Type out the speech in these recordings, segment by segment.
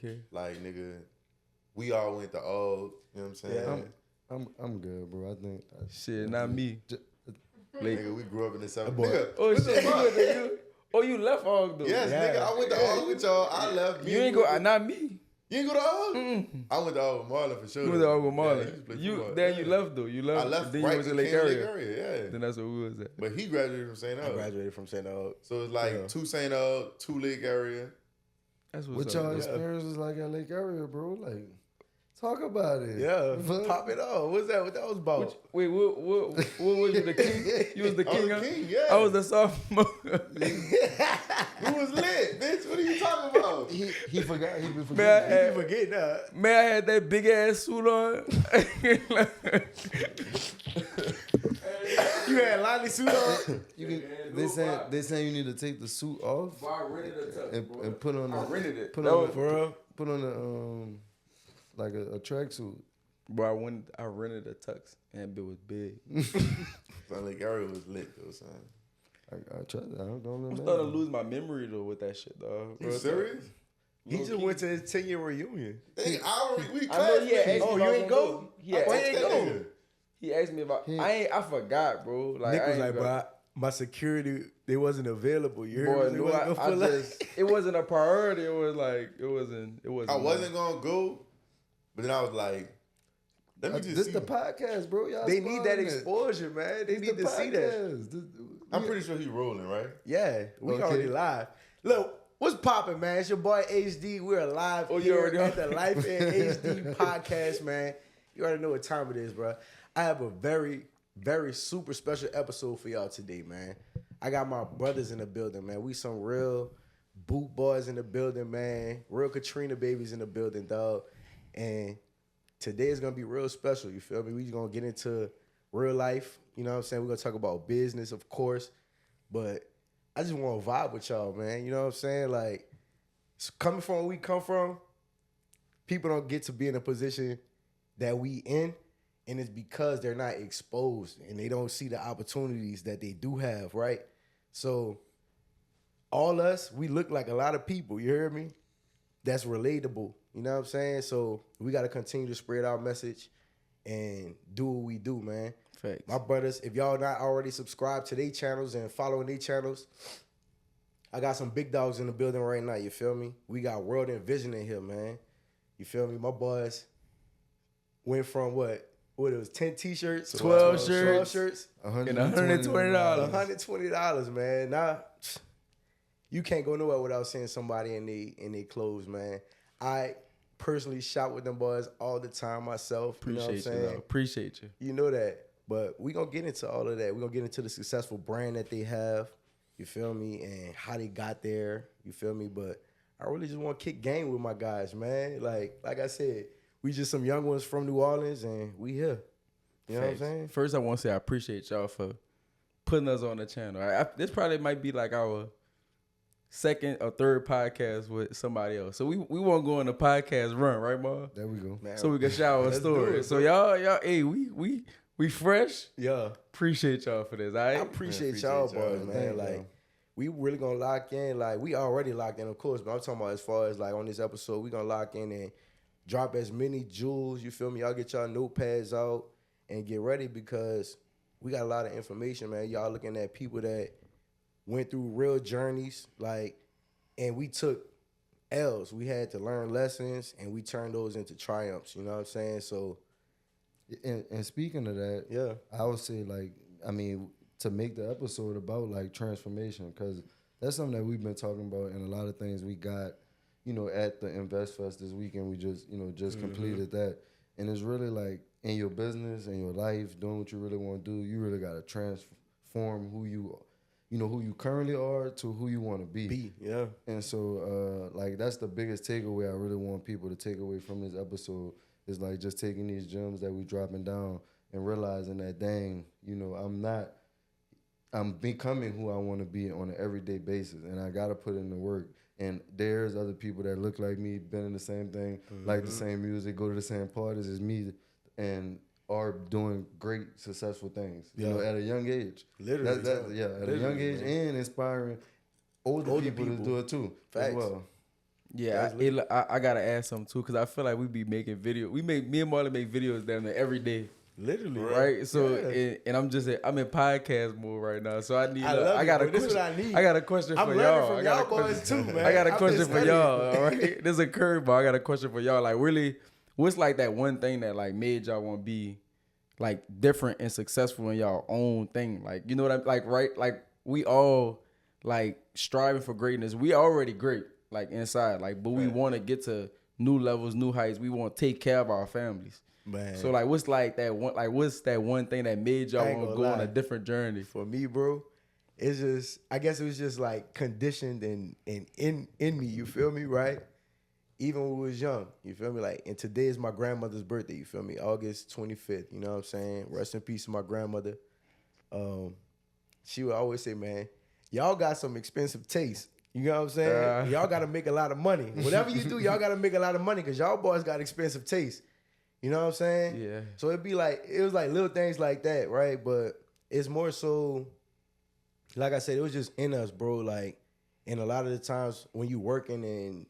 Okay. Like, nigga, we all went to all, you know what I'm saying? Yeah. I'm good, bro. I think Shit, not me. Nigga, we grew up in the 70s. Boy. Nigga, Oh what the shit, fuck? you left Og though. Yes, Yeah. nigga, I went to all with y'all. I left. You ain't go. Not me. You ain't go to all? I went to all with Marlon for sure. You went to Og with Yeah, Marlon. he used to play You football. then Yeah. you left though. You left. I left Then right you went to when Lake came to Area. yeah. Then that's where we was at. But he graduated from St. I Aug. graduated from St. Aug. So it's like 2 St. Aug, 2 Lake Area. That's what what's y'all up. experiences like at Lake Area, bro? Like, talk about it. Yeah, pop it off. What's that? What that was about? Wait, what was you, the king? You was the I was king? the huh? king, yeah. I was the sophomore. We was lit, bitch. What are you talking about? He forgot. He been Man, forgetting. I- Forget that. Man, I had that big ass suit on. You had Lonnie suit on. You can, they saying you need to take the suit off I rented a tux, and put on. I rented it. Put That on was- for real. Put on a like a tracksuit. Bro, I rented a tux and it was big. So Lake Area was lit, though, son. I tried. I don't I'm remember. starting to lose my memory though with that shit, dog. You serious? He just went to his 10-year reunion. Hey, we I know he had asked me Oh, if you I was ain't gonna go? He had Why asked you ain't me- go? He asked me about. I forgot, bro. Like Nick I was ain't like, go- bro, my security, they wasn't available. You Boy, heard me? no, They wasn't I gonna pull up. just it wasn't a priority. It was like it wasn't. I wasn't going to go, but then I was like, let me just This see. the podcast, bro. Y'all They need that spoiling it. exposure, man. They It's need the to see that. podcast. I'm pretty sure he rolling, right? Yeah, we Okay. already live. Look, what's popping, man? It's your boy HD. We're live Oh, you here already at know? the Life in HD podcast, man. You already know what time it is, bro. I have a very, very super special episode for y'all today, man. I got my brothers in the building, man. We some real boot boys in the building, man. Real Katrina babies in the building, dog. And today is gonna be real special. You feel me? We gonna get into real life. You know what I'm saying? We're gonna talk about business, of course. But I just want to vibe with y'all, man. You know what I'm saying? Like, coming from where we come from, people don't get to be in a position that we in, and it's because they're not exposed and they don't see the opportunities that they do have, right? So, all us, we look like a lot of people, you hear me? That's relatable, you know what I'm saying? So, we got to continue to spread our message and do what we do, man. Facts. My brothers, if y'all not already subscribed to their channels and following their channels, I got some big dogs in the building right now, you feel me? We got WRLDINVSN in here, man. You feel me? My boys went from what it was, 10 t-shirts, 12 12 shirts. shirts, And $120. $120, man. Now, you can't go nowhere without seeing somebody in they clothes, man. I personally shop with them boys all the time myself. Appreciate you know what I'm you, saying? though. Appreciate you. You know that. But we going to get into all of that. We're going to get into the successful brand that they have, you feel me, and how they got there, you feel me? But I really just want to kick game with my guys, man. Like I said, we just some young ones from New Orleans, and we here. You know what I'm saying? First, I want to say I appreciate y'all for putting us on the channel. This probably might be like our second or third podcast with somebody else. So we won't go on the podcast run, right, Ma? There we go. Man, So we can share our let's do story. it, So bro. y'all, hey, we fresh. Yeah. Appreciate y'all for this. All right? I appreciate y'all, boys, man. Thank Like, you. we really gonna lock in. Like, we already locked in, of course, but I'm talking about as far as like on this episode, we gonna lock in and drop as many jewels. You feel me? Y'all get y'all notepads out and get ready because we got a lot of information, man. Y'all looking at people that went through real journeys, like, and we took L's. We had to learn lessons and we turned those into triumphs. You know what I'm saying? So, And speaking of that, yeah. I would say, like, I mean, to make the episode about, like, transformation, because that's something that we've been talking about, and a lot of things we got, you know, at the Invest Fest this weekend. We just, you know, completed that. And it's really, like, in your business and your life, doing what you really want to do, you really got to transform who you currently are to who you want to be. Yeah. And so, like, that's the biggest takeaway I really want people to take away from this episode is, like, just taking these gems that we dropping down and realizing that, dang, you know, I'm becoming who I want to be on an everyday basis, and I got to put in the work. And there's other people that look like me, been in the same thing, like the same music, go to the same parties as me, and are doing great, successful things, you know, at a young age. Literally. At a young age, and inspiring older people to do it too, Facts. as well. Yeah, I gotta add something too, cause I feel like we be making videos. Me and Marlon make videos down there every day. Literally, right? So, yeah. and I'm in podcast mode right now. So I need. I got a question. This is what I need. I got a question for y'all. I'm learning from y'all boys too, man. I got a question for y'all. All right, there's a curveball. I got a question for y'all. Like, really, what's like that one thing that like made y'all want to be like different and successful in y'all own thing? Like, you know what I'm like, right? Like, we all like striving for greatness. We already great, like inside, like, but we want to get to new levels, new heights. We want to take care of our families. Man. So like, what's that one thing that made y'all want to go on a different journey? For me, bro, it's just, I guess it was just like conditioned and in me. You feel me, right? Even when we was young, you feel me? Like, and today is my grandmother's birthday. You feel me? August 25th. You know what I'm saying? Rest in peace to my grandmother. She would always say, man, y'all got some expensive taste. You know what I'm saying? Y'all got to make a lot of money. Whatever you do, y'all got to make a lot of money because y'all boys got expensive taste. You know what I'm saying? Yeah. So it was like little things like that, right? But it's more so, like I said, it was just in us, bro. Like, and a lot of the times when you working and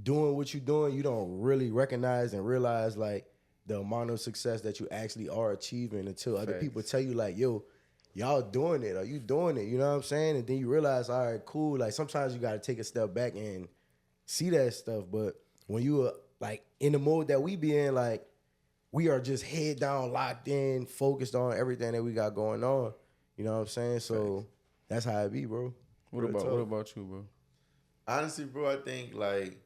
doing what you're doing, you don't really recognize and realize like the amount of success that you actually are achieving until other people tell you like, yo, y'all doing it. Are you doing it? You know what I'm saying? And then you realize, all right, cool. Like sometimes you got to take a step back and see that stuff. But when you are like in the mode that we be in, like, we are just head down, locked in, focused on everything that we got going on. You know what I'm saying? So that's how it be, bro. What about you, bro? Honestly, bro, I think like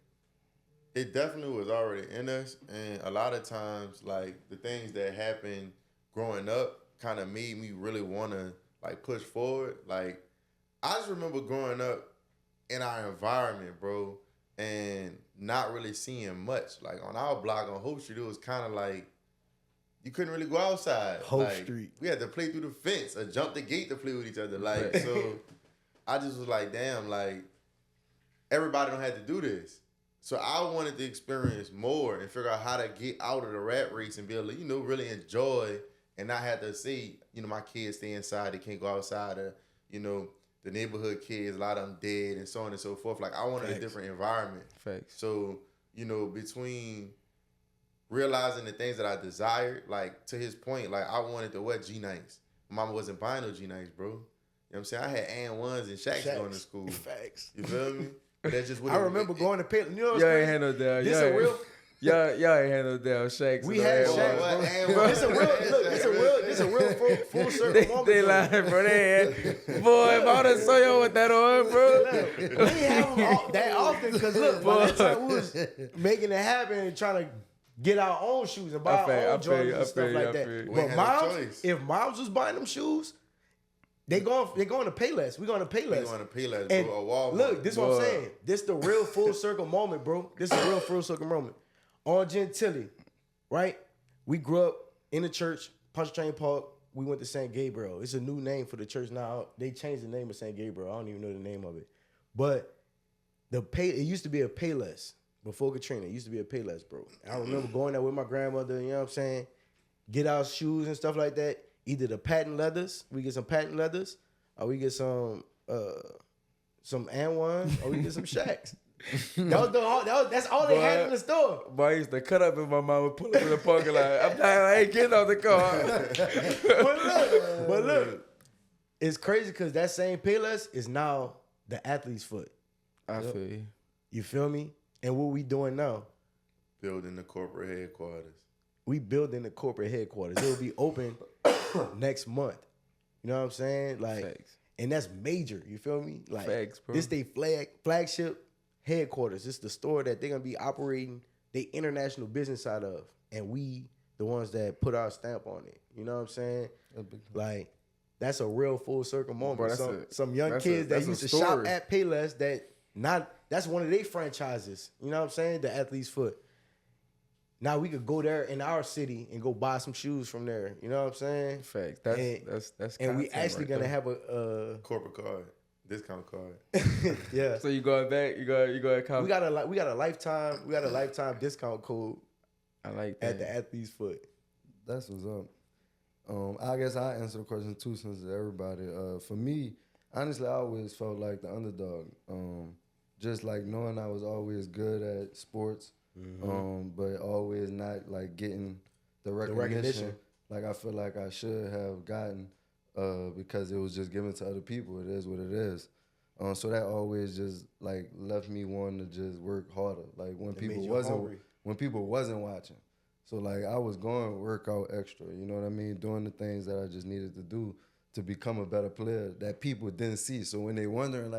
it definitely was already in us, and a lot of times like the things that happened growing up kind of made me really want to like push forward. Like I just remember growing up in our environment, bro, and not really seeing much. Like on our block on Hope Street, it was kind of like you couldn't really go outside. Hope Street. We had to play through the fence or jump the gate to play with each other. Like, so I just was like, damn, like everybody don't have to do this. So I wanted to experience more and figure out how to get out of the rat race and be able to, you know, really enjoy and not have to see, you know, my kids stay inside, they can't go outside, or, you know, the neighborhood kids, a lot of them dead and so on and so forth. Like, I wanted a different environment. Facts. So, you know, between realizing the things that I desired, like, to his point, like, I wanted to wear G-Nikes. Mama wasn't buying no G-Nikes, bro. You know what I'm saying? I had And-1s and Shaqs going to school. Facts. You feel me? That's just what I remember going to pit. You know what's y'all crazy? ain't had no down. This a real... Y'all ain't had no damn Shaqs. We had Shaqs, bro. It's a real full circle moment. They lying, bro. They had, boy, if I would have saw y'all with that on, bro. We ain't have them that often because look, by that time we was making it happen and trying to get our own shoes and buy our own Jordans and stuff like that. But moms, if moms was buying them shoes, they going to Payless. We going to Payless. We going to Payless, and bro. Or Walmart. Look, this is what I'm saying. This the real full circle moment, bro. This is a real full circle moment. On Gentilly, right? We grew up in the church, Pontchartrain Park. We went to St. Gabriel. It's a new name for the church now. They changed the name of St. Gabriel. I don't even know the name of it. But it used to be a Payless before Katrina. It used to be a Payless, bro. And I remember going there with my grandmother, you know what I'm saying? Get our shoes and stuff like that. Either the patent leathers, we get some patent leathers, or we get some And-1s, or we get some Shaqs. That's all they had in the store. Boy, I used to cut up in my mom and pull up in the parking lot. I ain't getting out the car. but look, it's crazy because that same Payless is now the athlete's foot. I feel you. You feel me? And what we doing now? Building the corporate headquarters. We building the corporate headquarters. It will be open next month. You know what I'm saying? Like, Facts. And that's major. You feel me? Like, Facts, bro. This they flagship headquarters. This is the store that they're gonna be operating the international business out of, and we the ones that put our stamp on it. You know what I'm saying? Like, that's a real full circle moment. Bro, some young kids that used to shop at Payless that's one of their franchises. You know what I'm saying? The Athlete's Foot. Now we could go there in our city and go buy some shoes from there. You know what I'm saying? Facts. That's and we actually gonna have a corporate card. Discount card. Yeah. So you going back? You go at we got a lifetime discount code. I like that. At the Athlete's Foot. That's what's up. I guess I answer the question too, since everybody. For me, honestly, I always felt like the underdog. just like knowing I was always good at sports, but always not like getting the recognition like I feel like I should have gotten because it was just given to other people. It is what it is. So that always just like left me wanting to just work harder. Like when people wasn't watching. So like I was going to work out extra, you know what I mean? Doing the things that I just needed to do to become a better player that people didn't see. So when they wondering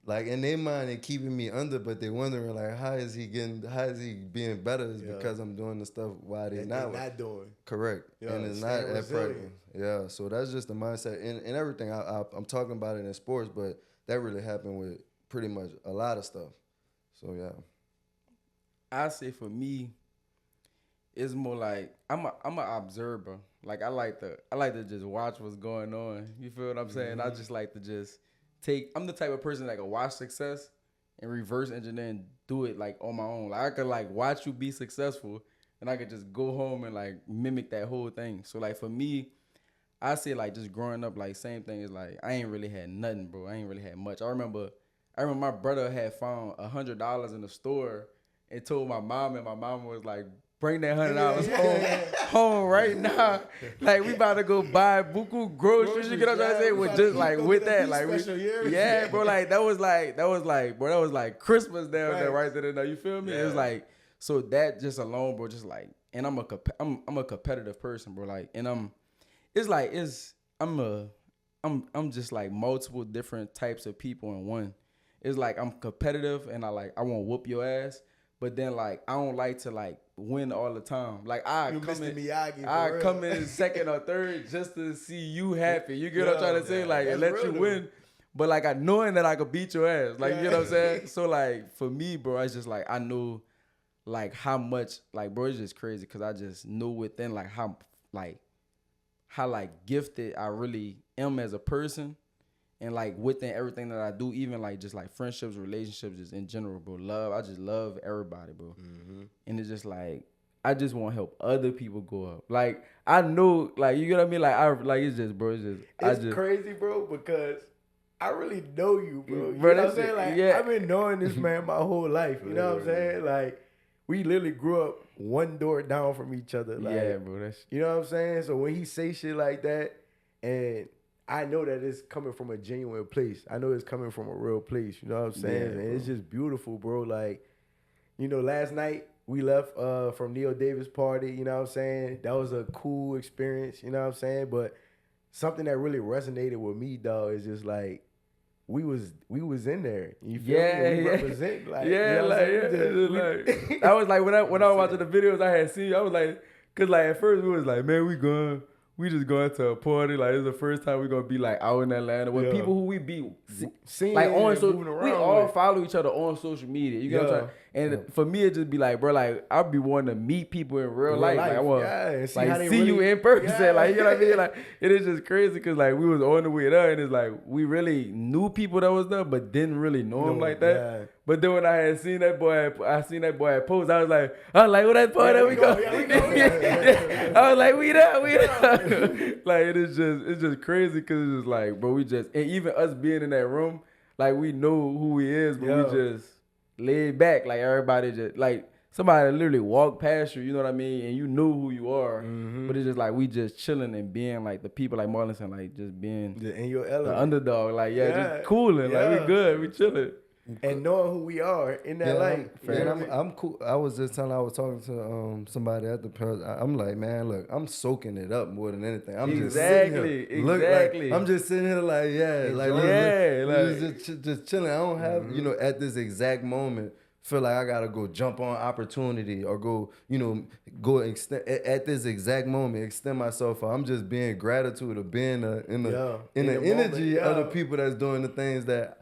like in their mind they keeping me under, but they wondering like how is he being better is because I'm doing the stuff why they not doing. Correct. Yeah, and it's not at practice. Yeah. So that's just the mindset and everything. I'm talking about it in sports, but that really happened with pretty much a lot of stuff. So yeah. I say for me, it's more like I'm an observer. Like I like to just watch what's going on. You feel what I'm saying? I just like to just I'm the type of person that can watch success and reverse engineer and do it like on my own. Like I could like watch you be successful and I could just go home and like mimic that whole thing. So like for me, I say like just growing up, like same thing is like I ain't really had nothing, bro. I ain't really had much. I remember my brother had found $100 in the store and told my mom, and my mom was like, bring that $100 home right now. Like we about to go buy buku groceries. You get what I'm trying to say? With just like with that, like yeah, bro. Like that was like Christmas down there right there. Now you feel me? Yeah. It was like so that just alone, bro. Just like, and I'm a competitive person, bro. Like, and I'm just like multiple different types of people in one. It's like I'm competitive and I want to whoop your ass. But then, like, I don't like to, like, win all the time. Like, I come in second or third just to see you happy. You get what I'm trying to say? Like, and let you win. But, like, knowing that I could beat your ass. Like, you get what I'm saying? So, like, for me, bro, it's just, like, I know, like, how much, like, bro, it's just crazy because I just know within, like, how gifted I really am as a person. And, like, within everything that I do, even, like, just, like, friendships, relationships, just in general, bro. I just love everybody, bro. And it's just, like, I just want to help other people go up. Like, I know, like, you get what I mean? Like, it's just, bro, it's crazy, bro, because I really know you, bro. You know what I'm saying? Like, I've been knowing this man my whole life. You know what I'm saying? Like, we literally grew up one door down from each other. Like, yeah, bro. You know what I'm saying? So when he say shit like that, and I know that it's coming from a genuine place. I know it's coming from a real place. You know what I'm saying? Yeah, and it's just beautiful, bro. Like, you know, last night we left from Neil Davis' party. You know what I'm saying? That was a cool experience. You know what I'm saying? But something that really resonated with me, dog, is just like we was in there. You feel me? We represent, like, yeah, you know like I was like when I was watching the videos I had seen, I was like, cause like at first we was like, man, we just going to a party. Like, it's the first time we're going to be, like, out in Atlanta with people who we be seeing, like, on we all follow each other on social media. You get what I'm saying? And for me, it just be like, bro, like, I'll be wanting to meet people in real life. Like, I want to see you in person. Yeah. Like, you know what I mean? Like, it is just crazy because, like, we was on the way there, and it's like, we really knew people that was there, but didn't really know them like that. Yeah. But then when I had seen that boy at post, I was like, what that boy that we go? I was like, we there. Like, it's just crazy because it's just like, bro, and even us being in that room, like, we know who he is, but we just laid back. Like, everybody just, like, somebody literally walked past you, you know what I mean? And you knew who you are. But it's just like, we just chilling and being like the people, like Marlon said, like, just being in your element. The underdog. Like, just cooling. Like, we good. We chilling. And knowing who we are in that light. I'm cool. I was talking to somebody at the park. I'm like, man, look, I'm soaking it up more than anything. I'm just sitting here. Like, I'm just sitting here just chilling. I don't have, you know, at this exact moment, feel like I gotta go jump on opportunity or go extend at this exact moment, extend myself. I'm just being gratitude of being in the energy of the people that's doing the things that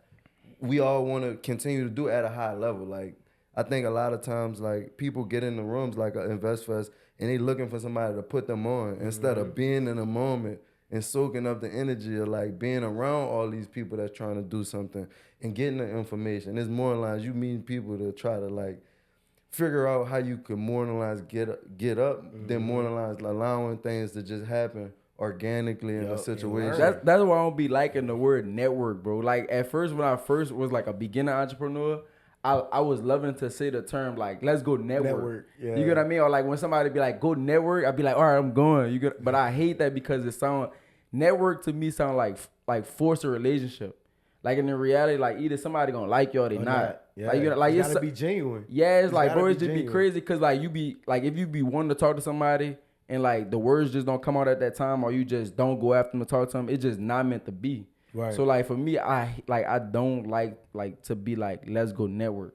we all want to continue to do at a high level. Like, I think a lot of times, like, people get in the rooms like an Invest Fest and they looking for somebody to put them on instead of being in a moment and soaking up the energy of, like, being around all these people that's trying to do something and getting the information. It's more lines you meet people to try to, like, figure out how you can more than lines get up than more than lines allowing things to just happen organically in a and situation. learn. That's why I don't be liking the word network, bro. Like at first, when I first was like a beginner entrepreneur, I was loving to say the term like, let's go network. Yeah. You get what I mean? Or like when somebody be like, go network, I'd be like, all right, I'm going. You get, but I hate that because it sound network to me sound like force a relationship. Like in the reality, like either somebody gonna like you or they Or not. Yeah. Like you like it's it's gotta be genuine. yeah, it's like gotta bro, be it just be genuine. crazy because like you be like if you be wanting to talk to somebody and like the words just don't come out at that time or you just don't go after them to talk to them, it's just not meant to be. Right. So like for me, I don't like to be like let's go network.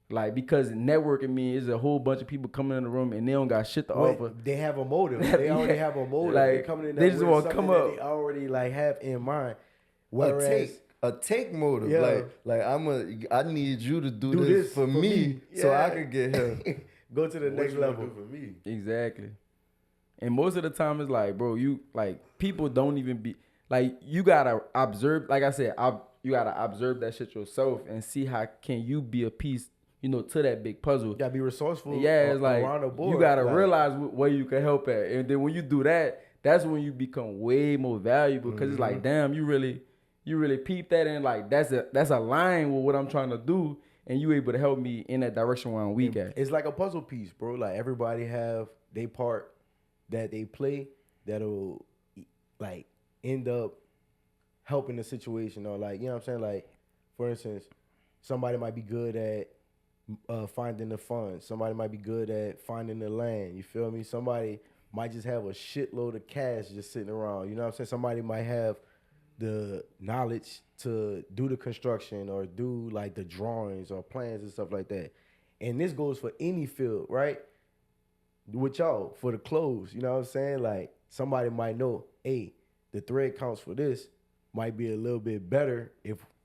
Like because networking me is a whole bunch of people coming in the room and they don't got shit to offer. They have a motive. They already have a motive. Like, They coming in they there just with wanna something come that up. they already like have in mind. Whereas a take motive. Yeah. Like I need you to do, do this for me so I Yeah. can get here. go to the What next you gonna level. do for me? Exactly. And most of the time it's like, bro, you like people don't even be like you gotta observe. Like I said, you gotta observe that shit yourself and see how can you be a piece, to that big puzzle. You gotta be resourceful. Yeah, it's like around the board. you gotta Like, realize where you can help at, and then when you do that, that's when you become way more valuable because it's like, damn, you really peep that and like that's a line with what I'm trying to do, and you able to help me in that direction where I'm weak at. It's like a puzzle piece, bro. Like everybody have their part that they play that'll like end up helping the situation or like, you know what I'm saying? Like, for instance, somebody might be good at finding the funds. Somebody might be good at finding the land. You feel me? Somebody might just have a shitload of cash just sitting around. You know what I'm saying? Somebody might have the knowledge to do the construction or do like the drawings or plans and stuff like that. And this goes for any field, right? With y'all, for the clothes, you know what I'm saying? Like somebody might know, hey, the thread counts for this might be a little bit better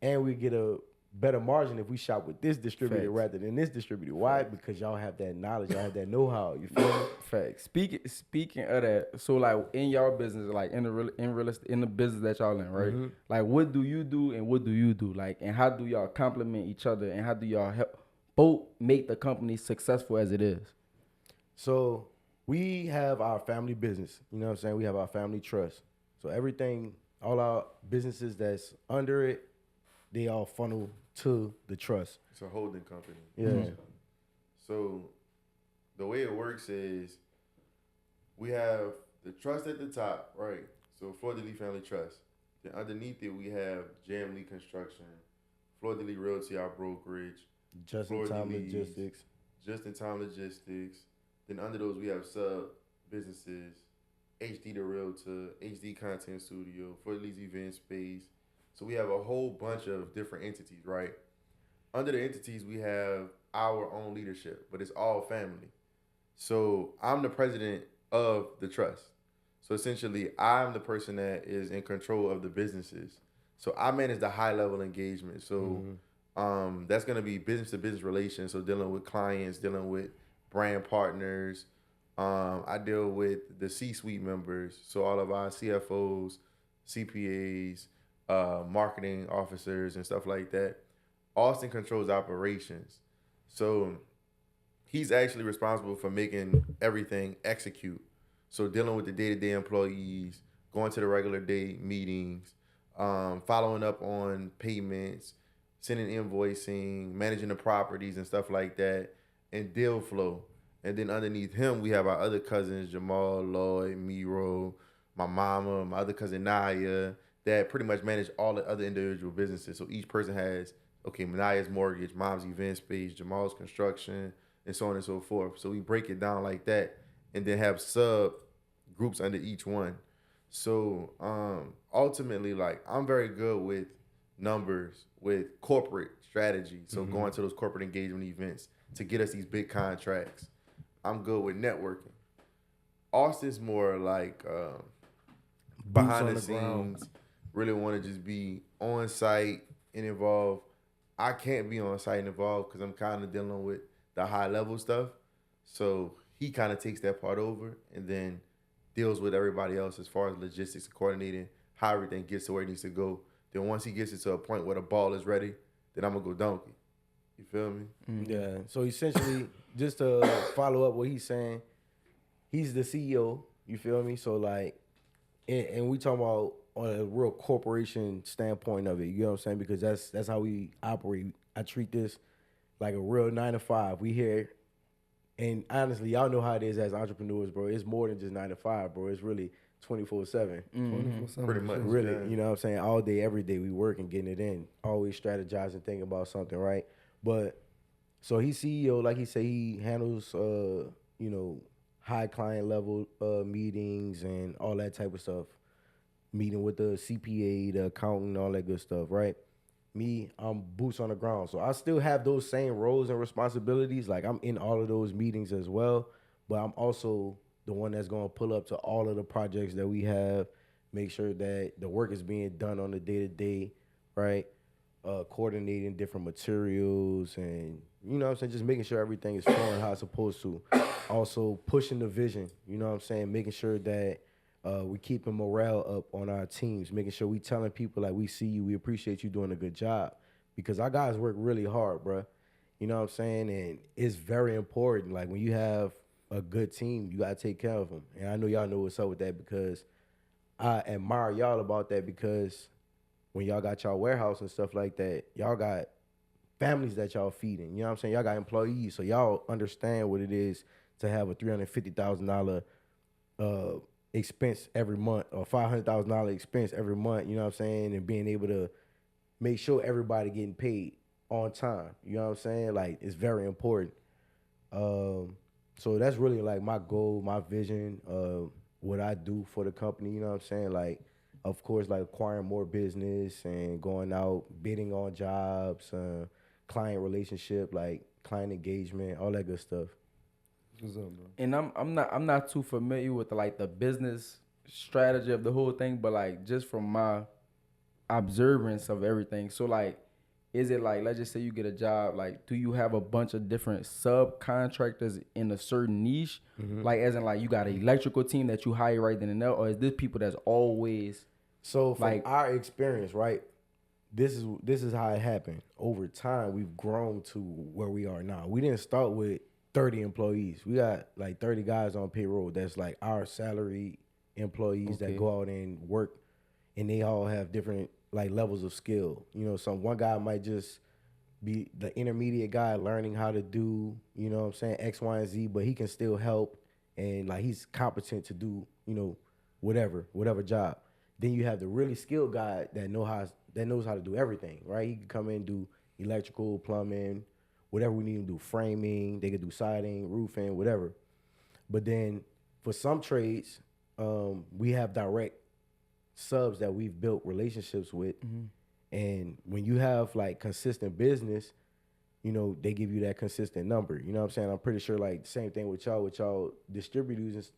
and we get a better margin if we shop with this distributor Facts. rather than this distributor. Why? Because y'all have that knowledge, y'all have that know-how. You feel me? Facts. Speaking of that, so like in y'all business, like in the business that y'all in, right? Mm-hmm. Like what do you do and what do you do? Like and how do y'all complement each other and how do y'all help both make the company successful as it is? So we have our family business. You know what I'm saying? We have our family trust. So everything, all our businesses that's under it, they all funnel to the trust. It's a holding company. Yeah. So the way it works is we have the trust at the top, right? So Fleur de Lis Family Trust. Then underneath it, we have Jam Lee Construction, Fleur de Lis Realty, our brokerage, Just-in-time Fleur de Lis, logistics. Just-in-time logistics. Then under those, we have sub businesses, HD the Realtor, HD Content Studio, Fleur de Lis Event Space. So we have a whole bunch of different entities, right? Under the entities, we have our own leadership, but it's all family. So I'm the president of the trust. So essentially, I'm the person that is in control of the businesses. So I manage the high level engagement. So that's going to be business to business relations. So dealing with clients, dealing with brand partners. I deal with the C-suite members. So all of our CFOs, CPAs, marketing officers and stuff like that. Austin controls operations. So he's actually responsible for making everything execute. So dealing with the day-to-day employees, going to the regular day meetings, following up on payments, sending invoicing, managing the properties and stuff like that, and deal flow. And then underneath him, we have our other cousins, Jamal, Lloyd, Miro, my mama, my other cousin Naya, that pretty much manage all the other individual businesses. So each person has, okay, Naya's mortgage, mom's event space, Jamal's construction, and so on and so forth. So we break it down like that and then have sub groups under each one. So ultimately, like, I'm very good with numbers, with corporate strategy. So going to those corporate engagement events to get us these big contracts. I'm good with networking. Austin's more like behind the scenes, really want to just be on site and involved. I can't be on site and involved because I'm kind of dealing with the high level stuff. So he kind of takes that part over and then deals with everybody else as far as logistics and coordinating how everything gets to where it needs to go. Then once he gets it to a point where the ball is ready, then I'm going to go donkey. You feel me? Yeah. So essentially, just to follow up what he's saying, he's the CEO. You feel me? So like, and we talking about on a real corporation standpoint of it. You know what I'm saying? Because that's how we operate. I treat this like a real 9 to 5. We here, and honestly, y'all know how it is as entrepreneurs, bro. It's more than just 9 to 5, bro. It's really 24/7. Pretty much. Really, yeah. you know what I'm saying? All day, every day, we work and getting it in. Always strategizing, thinking about something, right? But so he's CEO, like he said, he handles you know, high client level meetings and all that type of stuff. Meeting with the CPA, the accountant, all that good stuff, right? Me, I'm boots on the ground. So I still have those same roles and responsibilities. Like I'm in all of those meetings as well, but I'm also the one that's going to pull up to all of the projects that we have, make sure that the work is being done on the day-to-day, right? Coordinating different materials and, you know what I'm saying, just making sure everything is flowing how it's supposed to. Also pushing the vision, you know what I'm saying, making sure that we keeping morale up on our teams, making sure we telling people like we see you, we appreciate you doing a good job, because our guys work really hard, bro. You know what I'm saying? And it's very important. Like when you have a good team, you gotta take care of them. And I know y'all know what's up with that, because I admire y'all about that, because when y'all got y'all warehouse and stuff like that, y'all got families that y'all feeding. You know what I'm saying? Y'all got employees, so y'all understand what it is to have a $350,000 expense every month, or $500,000 expense every month. You know what I'm saying? And being able to make sure everybody getting paid on time. You know what I'm saying? Like it's very important. So that's really like my goal, my vision, what I do for the company. You know what I'm saying? Like, of course, like acquiring more business and going out bidding on jobs, client relationship, like client engagement, all that good stuff. What's up, bro? And I'm not too familiar with the business strategy of the whole thing, but like just from my observance of everything. So like, is it like, let's just say you get a job, like do you have a bunch of different subcontractors in a certain niche? Like as in like you got an electrical team that you hire right then and there, or is this people that's always So from like our experience, right, this is how it happened. Over time, we've grown to where we are now. We didn't start with 30 employees. We got like 30 guys on payroll. That's like our salary employees that go out and work, and they all have different like levels of skill. You know, one guy might just be the intermediate guy learning how to do, you know what I'm saying, X, Y, and Z, but he can still help, and like he's competent to do, you know, whatever job. Then you have the really skilled guy that knows how to do everything, right? He can come in and do electrical, plumbing, whatever we need him to do, framing, they could do siding, roofing, whatever. But then for some trades, we have direct subs that we've built relationships with. And when you have like consistent business, you know, they give you that consistent number. You know what I'm saying? I'm pretty sure like the same thing with y'all distributors,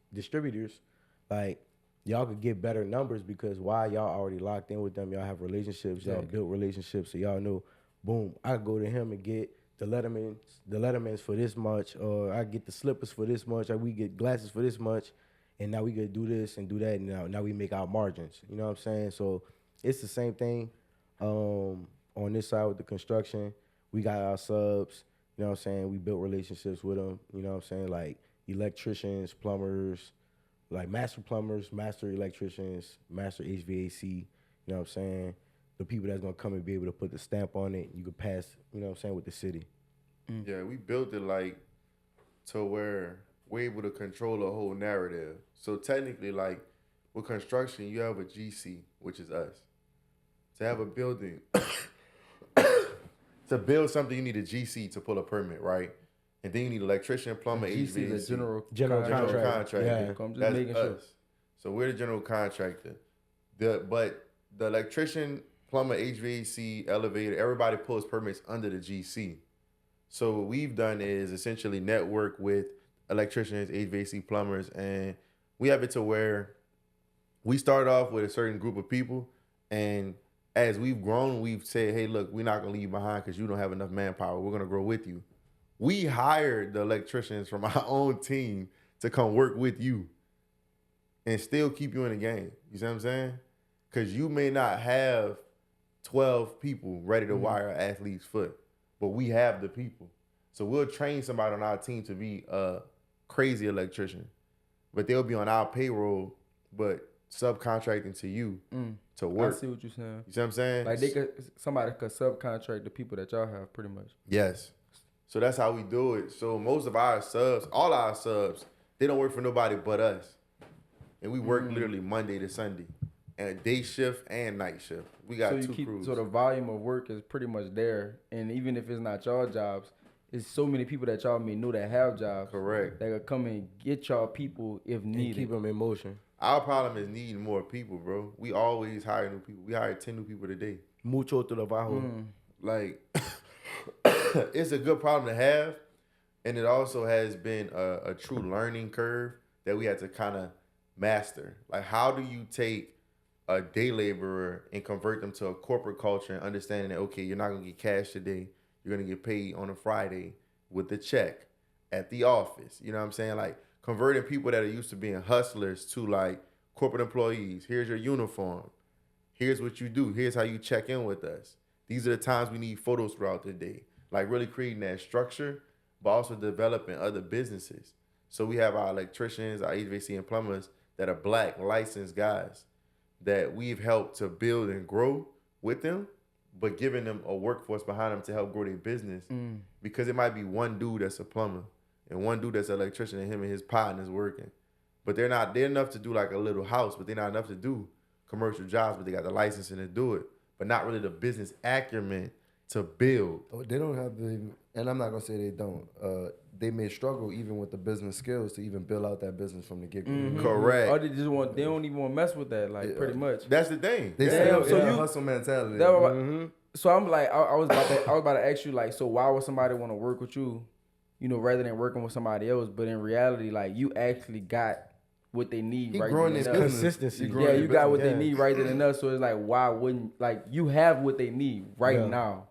like y'all could get better numbers because why? Y'all already locked in with them. Y'all have relationships, y'all built relationships, so y'all know, boom, I could go to him and get the Lettermans for this much, or I get the slippers for this much, or we get glasses for this much, and now we could do this and do that, and now we make our margins. You know what I'm saying? So it's the same thing on this side with the construction. We got our subs, you know what I'm saying? We built relationships with them, you know what I'm saying? Like electricians, plumbers, like master plumbers, master electricians, master HVAC, you know what I'm saying? The people that's gonna come and be able to put the stamp on it, you could pass, you know what I'm saying, with the city. Yeah, we built it like to where we're able to control the whole narrative. So technically, like with construction, you have a GC, which is us. To have a building, to build something, you need a GC to pull a permit, right? And then you need electrician, plumber, GC, the HVAC. general contractor. Yeah. I'm just That's making us. sure. So we're the general contractor. But the electrician, plumber, HVAC, elevator, everybody pulls permits under the GC. So what we've done is essentially network with electricians, HVAC, plumbers, and we have it to where we start off with a certain group of people, and as we've grown, we've said, hey, look, we're not going to leave you behind because you don't have enough manpower. We're going to grow with you. We hired the electricians from our own team to come work with you and still keep you in the game. You see what I'm saying? Because you may not have 12 people ready to wire an athlete's foot, but we have the people. So we'll train somebody on our team to be a crazy electrician, but they'll be on our payroll, but subcontracting to you to work. I see what you're saying. You see what I'm saying? Like somebody could subcontract the people that y'all have, pretty much. Yes. So that's how we do it. So most of our subs, all our subs, they don't work for nobody but us. And we work literally Monday to Sunday. And day shift and night shift. We got two crews. So the volume of work is pretty much there. And even if it's not y'all jobs, it's so many people that y'all may know that have jobs. Correct. That could come and get y'all people if needed. And keep them in motion. Our problem is needing more people, bro. We always hire new people. We hire 10 new people today. Mucho trabajo. Like, it's a good problem to have. And it also has been a true learning curve that we had to kind of master. Like, how do you take a day laborer and convert them to a corporate culture and understanding that, okay, you're not going to get cash today. You're going to get paid on a Friday with the check at the office. You know what I'm saying? Like, converting people that are used to being hustlers to, like, corporate employees. Here's your uniform. Here's what you do. Here's how you check in with us. These are the times we need photos throughout the day. Like, really creating that structure, but also developing other businesses. So we have our electricians, our HVAC and plumbers that are black, licensed guys that we've helped to build and grow with them, but giving them a workforce behind them to help grow their business. Because it might be one dude that's a plumber and one dude that's an electrician and him and his partner's working. But they're enough to do like a little house, but they're not enough to do commercial jobs, but they got the licensing to do it, but not really the business acumen to build. Oh, they don't have the, and I'm not gonna say they don't. They may struggle even with the business skills to even build out that business from the get-go. Correct. Or they don't even want to mess with that, like, pretty much. That's the thing. They still hustle mentality. So I'm like, I was about to ask you, like, so why would somebody want to work with you, you know, rather than working with somebody else? But in reality, like, you actually got what they need right then and us. Consistency. Yeah, you got what they need right then and us. So it's like, why wouldn't, like, you have what they need right now.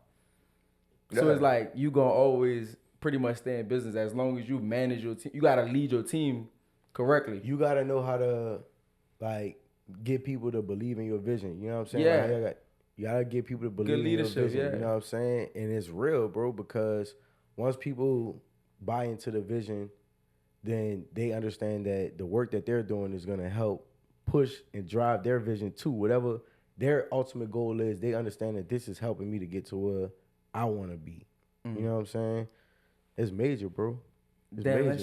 So it's like, you gonna always pretty much stay in business as long as you manage your team. You gotta lead your team correctly. You gotta know how to, like, get people to believe in your vision. You know what I'm saying? Yeah. Like, you gotta get people to believe in your vision. You know what I'm saying? And it's real, bro, because once people buy into the vision, then they understand that the work that they're doing is gonna help push and drive their vision to whatever their ultimate goal is. They understand that this is helping me to get to where I want to be. You know what I'm saying? It's major, bro. It's Damn, major.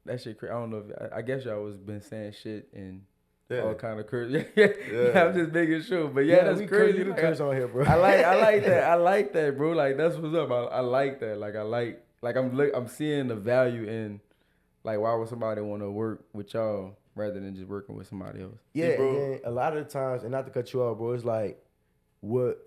that shit crazy. I don't know if I guess y'all was been saying shit and all kind of crazy. Yeah. I'm just making sure, but that's we crazy. You curse on here, bro. I like that. I like that, bro. Like, that's what's up. I like that. Like I'm seeing the value in, like, why would somebody want to work with y'all rather than just working with somebody else? Yeah, bro. And then a lot of the times, and not to cut you off, bro, it's like,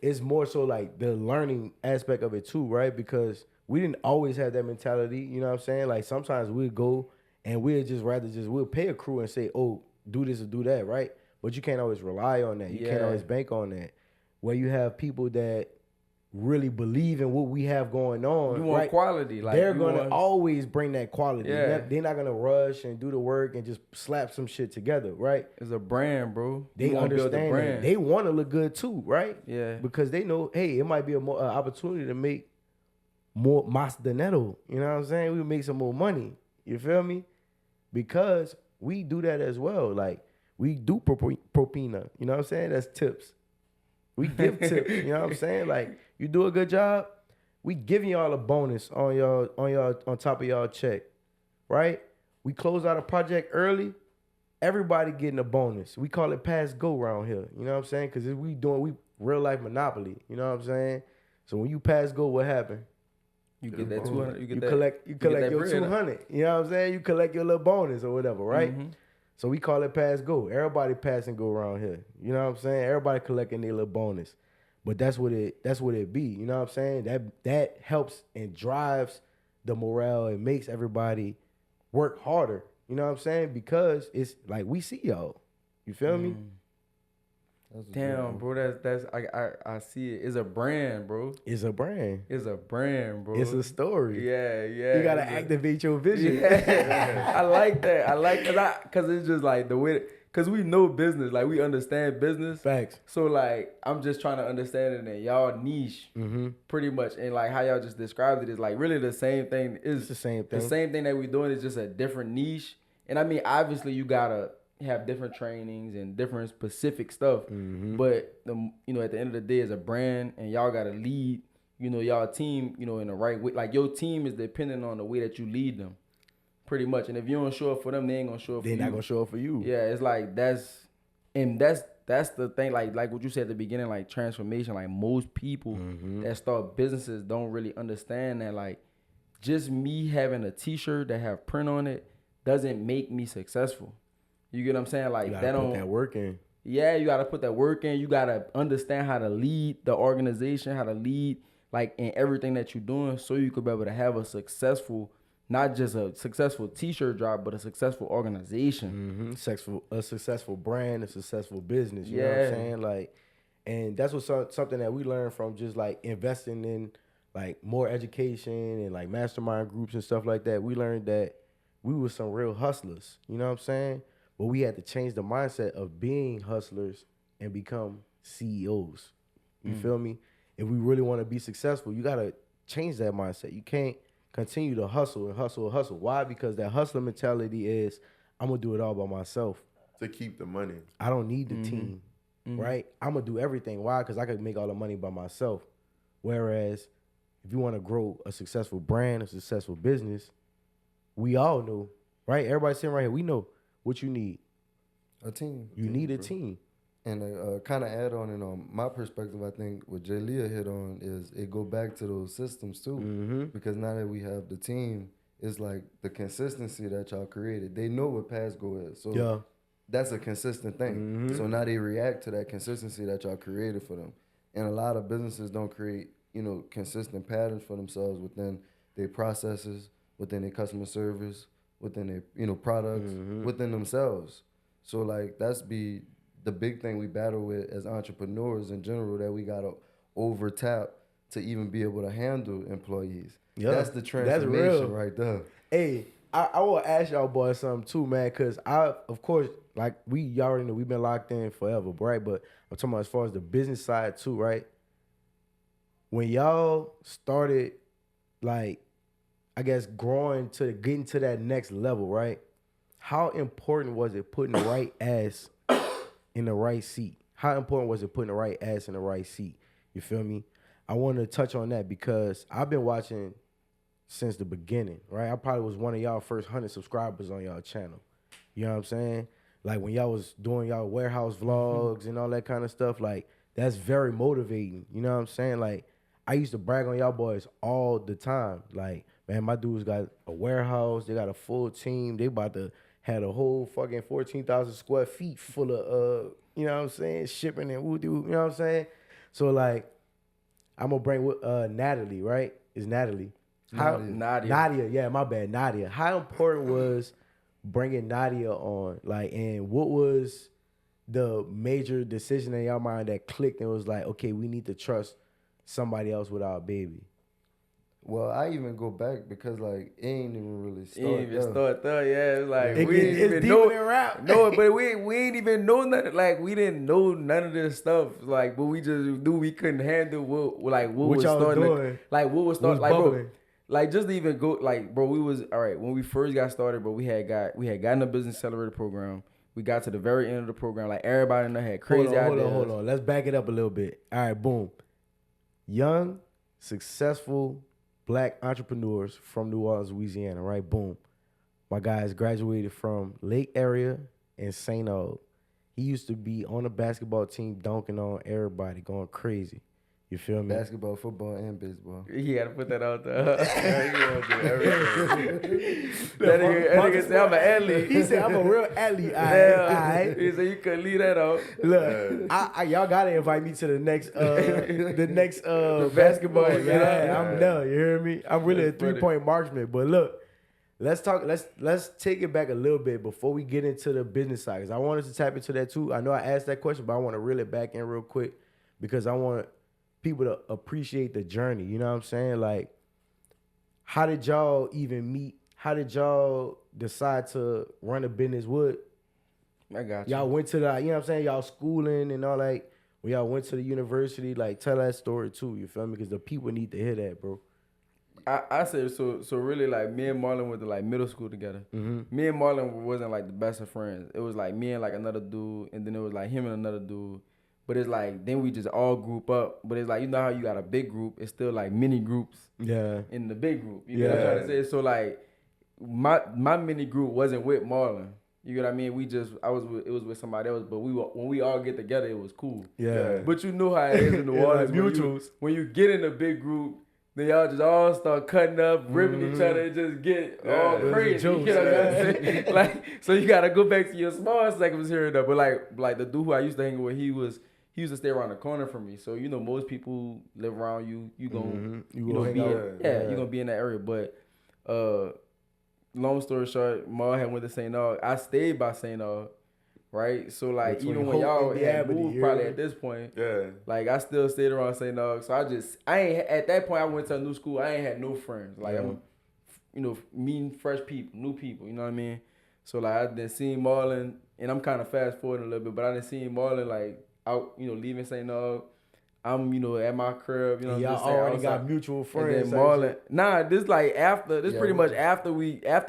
it's more so like the learning aspect of it too, right? Because we didn't always have that mentality, you know what I'm saying? Like, sometimes we'll go and we'll pay a crew and say, oh, do this or do that, right? But you can't always rely on that. You can't always bank on that. Where you have people that really believe in what we have going on. You want quality. Like, they're going to always bring that quality. Yeah. They're not going to rush and do the work and just slap some shit together, right? It's a brand, bro. They understand the brand. that. They want to look good too, right? Yeah. Because they know, hey, it might be a more opportunity to make more mas dinero. You know what I'm saying? We make some more money. You feel me? Because we do that as well. Like, we do propina. You know what I'm saying? That's tips. We give tips. You know what I'm saying? Like, you do a good job, we giving y'all a bonus on top of y'all check, right? We close out a project early, everybody getting a bonus. We call it pass go around here. You know what I'm saying? Because we real life monopoly. You know what I'm saying? So when you pass go, what happened? You get that 200. You collect your 200. You know what I'm saying? You collect your little bonus or whatever, right? So we call it pass go. Everybody pass and go around here. You know what I'm saying? Everybody collecting their little bonus. But that's what it be. You know what I'm saying? That helps and drives the morale and makes everybody work harder. You know what I'm saying? Because it's like, we see y'all. You feel me? Damn, bro. That's I see it. It's a brand, bro. It's a brand. It's a brand, bro. It's a story. Yeah. You gotta activate your vision. Yeah. I like that. Cause it's just like the way. Cause we know business, like we understand business. Facts. So like, I'm just trying to understand it in y'all niche, pretty much, and like how y'all just described it is like really the same thing. It's the same thing. The same thing that we doing is just a different niche. And I mean, obviously you gotta have different trainings and different specific stuff. But at the end of the day, as a brand, and y'all gotta lead, y'all team, in the right way. Like your team is dependent on the way that you lead them, pretty much. And if you don't show up for them, they ain't gonna show up for you. They're not gonna show up for you. Yeah, it's like that's the thing. Like what you said at the beginning, like transformation. Like most people that start businesses don't really understand that. Like just me having a T-shirt that have print on it doesn't make me successful. You get what I'm saying? Like You gotta put that work in. Yeah, you gotta put that work in. You gotta understand how to lead the organization, how to lead like in everything that you're doing, so you could be able to have a successful, not just a successful T-shirt drop, but a successful organization. A successful brand, a successful business. You know what I'm saying? Like, and that's what something that we learned from just like investing in like more education and like mastermind groups and stuff like that. We learned that we were some real hustlers. You know what I'm saying? But we had to change the mindset of being hustlers and become CEOs. You feel me? If we really want to be successful, you got to change that mindset. You can't continue to hustle and hustle and hustle. Why? Because that hustler mentality is, I'm going to do it all by myself. To keep the money. I don't need the team, right? I'm going to do everything. Why? Because I could make all the money by myself. Whereas if you want to grow a successful brand, a successful business, we all know, right? Everybody sitting right here, we know what you need. A team. You need a team. And kind of add on, and on my perspective, I think what Jay Leah hit on is it go back to those systems too. Because now that we have the team, it's like the consistency that y'all created. They know what pass go is. So that's a consistent thing. So now they react to that consistency that y'all created for them. And a lot of businesses don't create, consistent patterns for themselves within their processes, within their customer service, within their, products, within themselves. So like that's the big thing we battle with as entrepreneurs in general, that we gotta over tap to even be able to handle employees. That's the transformation right there. Hey, I want to ask y'all boys something too, man, because of course, like y'all already know we've been locked in forever, right? But I'm talking about as far as the business side too, right? When y'all started, like, I guess getting to that next level, right? How important was it putting the right ass in the right seat? How important was it putting the right ass in the right seat? You feel me? I want to touch on that because I've been watching since the beginning, right? I probably was one of y'all first 100 subscribers on y'all channel. You know what I'm saying? Like when y'all was doing y'all warehouse vlogs and all that kind of stuff, like that's very motivating. You know what I'm saying? Like I used to brag on y'all boys all the time. Like, man, my dudes got a warehouse. They got a full team. They about to had a whole fucking 14,000 square feet full of, you know what I'm saying, shipping and woo-doo, you know what I'm saying? So, like, I'm going to bring Natalie, right? It's Natalie. Nadia, yeah, my bad, Nadia. How important was bringing Nadia on? Like, and what was the major decision in y'all mind that clicked and was like, okay, we need to trust somebody else with our baby? Well, I even go back because like it ain't even really started. It ain't even started there, yeah. It's like we didn't even know rap. No, but we ain't even know nothing. Like we didn't know none of this stuff. Like, but we just knew we couldn't handle what was starting. Like what was starting. Like bubbling. Bro, like just to even go. Like bro, we was all right when we first got started. Bro, we had gotten a business accelerator program. We got to the very end of the program. Like everybody in there had crazy ideas. Hold on. Let's back it up a little bit. All right, boom. Young, successful Black entrepreneurs from New Orleans, Louisiana, right? Boom. My guys graduated from Lake area and St. Aug. He used to be on a basketball team dunking on everybody, going crazy. You feel me? Basketball, football, and baseball. You gotta put that out there. That nigga said I'm an athlete. He said I'm a real athlete. All right. He said you couldn't leave that out. Look, y'all gotta invite me to the next basketball. Yeah, I'm done. You hear me? I'm really a 3-point marksman. But look, let's take it back a little bit before we get into the business side. Because I wanted to tap into that too. I know I asked that question, but I want to reel it back in real quick because I want people to appreciate the journey. You know what I'm saying? Like, how did y'all even meet? How did y'all decide to run a business? I got you. Y'all went to the, you know what I'm saying? Y'all schooling and all that. When y'all went to the university, like, tell that story too. You feel me? Because the people need to hear that, bro. I said so really like me and Marlon went to like middle school together. Me and Marlon wasn't like the best of friends. It was like me and like another dude, and then it was like him and another dude. But it's like then we just all group up. But it's like you know how you got a big group, it's still like mini groups in the big group. You know what I'm trying to say? So like my mini group wasn't with Marlon. You get what I mean? It was with somebody else, but when we all get together, it was cool. Yeah. But you know how it is in New Orleans. Mutuals. When you get in a big group, then y'all just all start cutting up, ripping each other, and just get all crazy. You know what I'm saying? Like, so you gotta go back to your small segments here and there. But like the dude who I used to hang with, he used to stay around the corner from me. So you know most people live around you. You gonna you gonna be in that area. But long story short, Ma had went to St. Aug. I stayed by St. Aug, right? So like even when y'all had moved probably at this point, like I still stayed around St. Aug. So I ain't at that point I went to a new school. I ain't had no friends. Like I'm, meeting fresh people, new people. You know what I mean? So like I done seen Marlon, and I'm kind of fast forwarding a little bit, but I done seen Marlon like out, leaving St. Aug. I'm, at my crib, y'all already got mutual friends. And then Marlon, this like pretty much after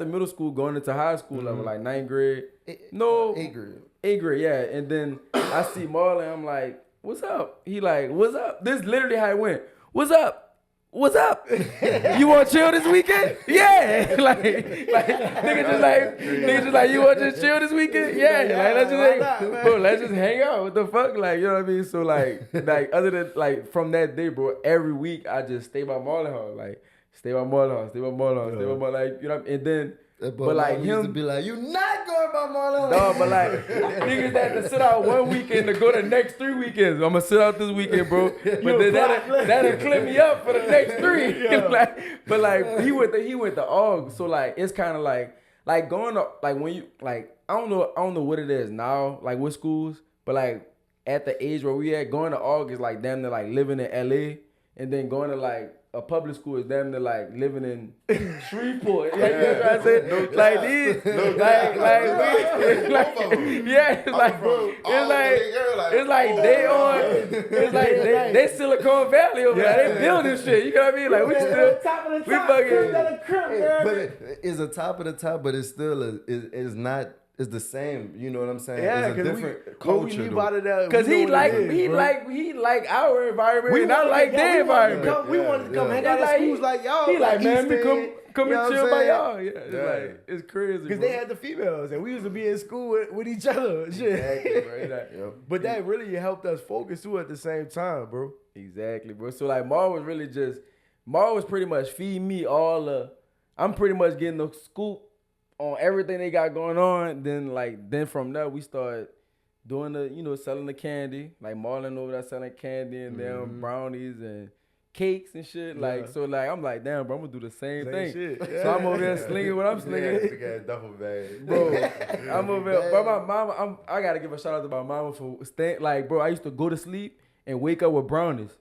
middle school going into high school level, like 9th grade. 8th grade. 8th grade, yeah. And then I see Marlon, I'm like, what's up? He like, what's up? This is literally how it went. What's up? What's up? You want to chill this weekend? Yeah. like niggas just like, you want to just chill this weekend? Yeah. Like let's just hang out. What the fuck? Like, you know what I mean? So like other than like from that day, bro, every week I just stay by Marlon house. Like stay by Marlon house. Like, you know what I mean? And then but like him used to be like, you not going by Marlon. No, but like niggas that had to sit out one weekend to go the next 3 weekends. I'm gonna sit out this weekend, bro. But then that'll clip me up for the next 3. But like he went to AUG, so like it's kind of like going to like when you like I don't know what it is now like with schools, but like at the age where we at, going to AUG is like damn near like living in LA, and then going to like a public school is damn near like living in Shreveport. Like, you know what I'm saying? They Silicon Valley over there. They building shit. You know what I mean? Like we fucking. But it's a top of the top, but it's still it's not. It's the same, you know what I'm saying? Yeah, it's a different culture. Because he like our environment, and I like their environment. We wanted to come hang out at schools like y'all. He like, man, come and chill by y'all. Yeah. It's crazy. Because they had the females, and we used to be in school with each other. Shit. Exactly, bro. But that really helped us focus too at the same time, bro. Exactly, bro. So like Mar was pretty much feeding me I'm pretty much getting the scoop on everything they got going on. Then from there we started doing selling the candy. Like Marlon over there selling candy and them brownies and cakes and shit. Like so like I'm like, damn, bro, I'm gonna do the same thing. Shit. Yeah. So I'm over there slinging what I'm slinging. Big ass duffel bag. Bro, I'm over there. But my mama, I gotta give a shout out to my mama for staying. Like, bro, I used to go to sleep and wake up with brownies.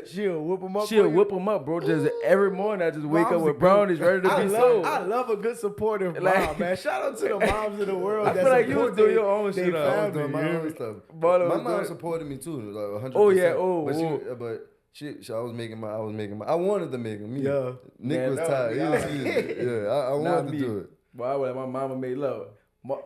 She'll whip them up. She'll whip them up, bro. Just every morning, I just wake up with brownies ready to be sold. I love a good supportive mom, man. Shout out to the moms of the world. I feel like you was doing your own shit. I was doing my own stuff. My mom supported me too, like 100%. Oh yeah, I was making my. I wanted to make them. Yeah, Nick was tired. I wanted to do it. But I would let my mama make love.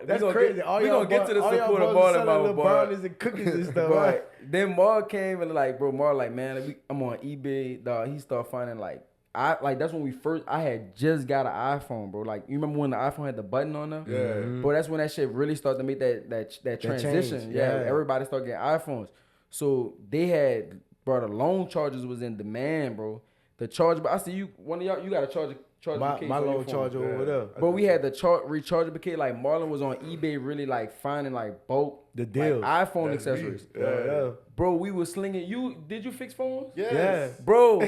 That's crazy. We gonna get to the support of Marlon, mama, brownies and cookies and stuff. Right? Then Marl came and like, bro, Marl like, man, I'm on eBay, dog. He started finding that's when I had just got an iPhone, bro. Like, you remember when the iPhone had the button on there? Yeah. Bro, that's when that shit really started to make that transition. Change. Yeah, everybody started getting iPhones. So they had, bro, the long chargers was in demand, bro. The charger, but I see you, one of y'all, you got a charger. My long charger over there. But we had the rechargeable kit. Like Marlon was on eBay really like finding like bulk the deals, like iPhone accessories. Yeah. Bro, we was slinging. Did you fix phones? Yes. Yeah. Bro,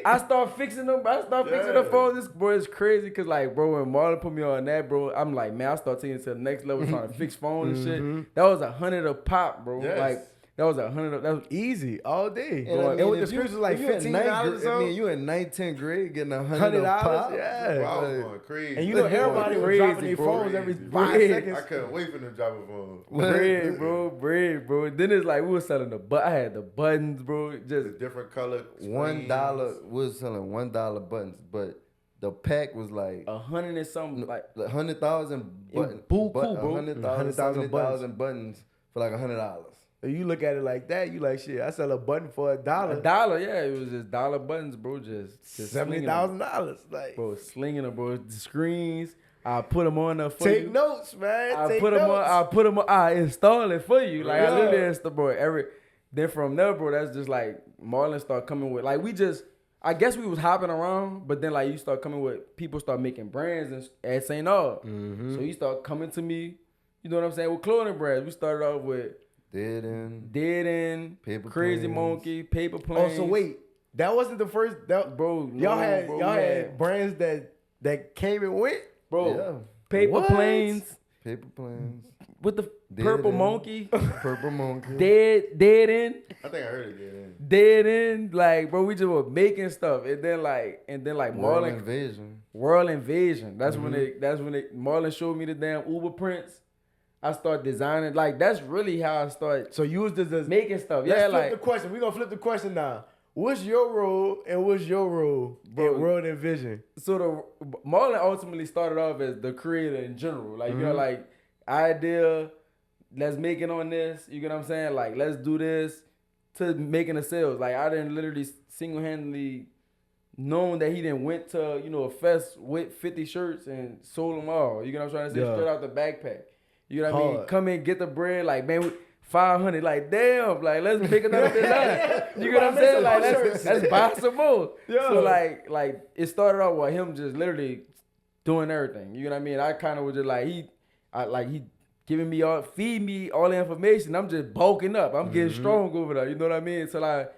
I started fixing them. Fixing the phones. It's crazy because like, bro, when Marlon put me on that, bro, I'm like, man, I start taking it to the next level trying to fix phones and shit. That was $100 a pop, bro. Yes. Like That was $100. That was Easy all day. And, I mean, and with the if you- scripts was like if you in $15 or I something. mean, you in 9th, 10th grade getting $100 $100, pop. yeah. Bro, I was Like, going crazy. And you know everybody was Crazy, dropping their bro. phones every Crazy. 5 Bread. seconds. I couldn't wait for them to drop a phone. bread, bro. Then it's like we were selling I had the buttons, bro. The Just different color $1 was selling $1 buttons, but the pack was like 100 and something. Like 100,000 buttons. buku, bro. 100,000, 100,000 70,000 buttons for like $100. And you look at it like that, you like, shit, I sell a button for $1. $1, yeah. It was just dollar buttons, bro. Just slinging them. $70,000. Like, Bro, slinging them, bro. The screens. I put them on there for take you. notes, man. I Take put them on. notes. I put them on. I install it for you. Like I Yeah. literally install, bro. Then from there, bro, that's just like Marlon start coming with. Like I guess we was hopping around, but then like you start coming with people start making brands and at St. Aug. So you start coming to me. You know what I'm saying? With clothing brands, we started off with Dead End. Dead End, Paper Crazy Planes. Monkey, Paper Oh, Planes. so wait. That wasn't the first. That, bro. y'all no, had bro, y'all we had brands that came and went. bro. Yeah. Paper What? Planes Paper Planes. with the Dead Purple End. Monkey, Purple Monkey. Dead End. I think I heard it again. Dead End, like bro, we just were making stuff, and then like World Marlon Invasion. World Invasion. That's when Marlon showed me the damn Uber prints. I start designing, like that's really how I start So you was the making stuff. Let's Yeah, flip like the question. We're gonna flip the question now. What's your role and what's your role Bro. in World Envision? so the Marlon ultimately started off as the creator in general. Like you know, like idea, let's make it on this. You get what I'm saying? Like let's do this to making the sales. Like I didn't literally single handedly known that he didn't went to a fest with 50 shirts and sold them all. You get what I'm trying to say? Yeah. Straight out the backpack. You know what I mean? Hard. Come in, get the bread. Like man, 500. Like damn. Like let's pick another design. You get what I'm saying? Like let's buy some more. Yeah. So like it started off with him just literally doing everything. You know what I mean? I kind of was just like he giving me feed me all the information. I'm just bulking up. I'm getting strong over there. You know what I mean? Till I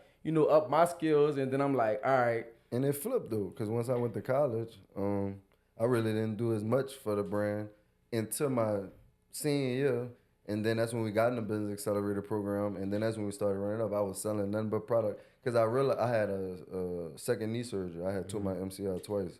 up my skills, and then I'm like, all right. And it flipped though, because once I went to college, I really didn't do as much for the brand until my senior year. And then that's when we got in the business accelerator program. And then that's when we started running up. I was selling nothing but product. Because I realized I had a second knee surgery. I had tore my MCL twice.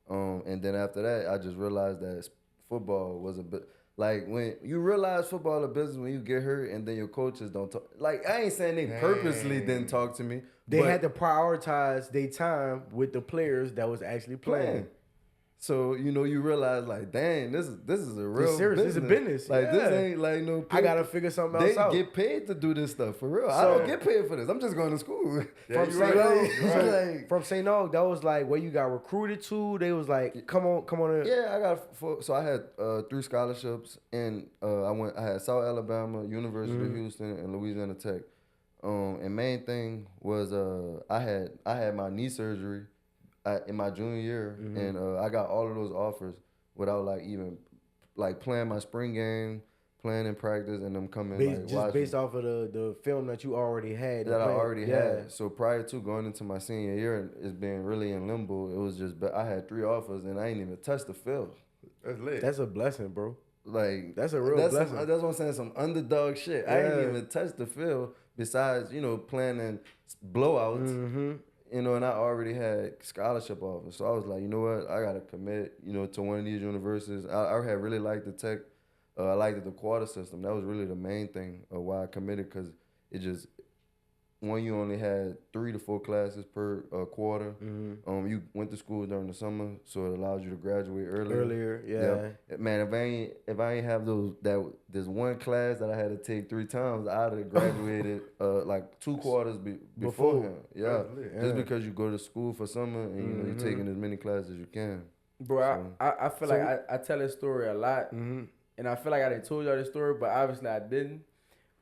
And then after that, I just realized that football was a bit... Like, when you realize football is a business when you get hurt and then your coaches don't talk. Like, I ain't saying they purposely didn't talk to me. They but had to prioritize their time with the players that was actually playing. So, you realize, like, dang, this is a real serious. business. It's a business. Like, Yeah. this ain't like no... I got to figure something else They out. get paid to do this stuff, for real. I So- don't get paid for this. I'm just going to school. Yeah, From you St. right. Aug, You so, right. like, from St. Aug, that was like where you got recruited to. They was like, come on. Yeah, so I had 3 scholarships, and I had South Alabama, University of Houston, and Louisiana Tech. And main thing was I had my knee surgery in my junior year, and I got all of those offers without even playing my spring game, playing in practice, and them coming Just watching. based off of the film that you already had. That I playing. already had. So prior to going into my senior year, it's been really in limbo. It was just, I had 3 offers and I ain't even touched the field. That's lit. That's a blessing, bro. Like That's a real blessing. That's what I'm saying. Some underdog shit. I Yeah. ain't even touched the field. Besides, playing in blowouts. Mm-hmm. And I already had scholarship offers. So I was like, you know what? I gotta commit. To one of these universities. I had really liked the tech. I liked the quarter system. That was really the main thing of why I committed, because it just, you only had 3 to 4 classes per quarter. You went to school during the summer, so it allowed you to graduate earlier. Yeah. Man, if I ain't have this one class that I had to take 3 times, I'd have graduated 2 quarters beforehand. Yeah. That's lit. Just because you go to school for summer and you're taking as many classes as you can. Bro, I feel like I tell this story a lot, Mm-hmm. and I feel like I done told y'all this story, but obviously I didn't.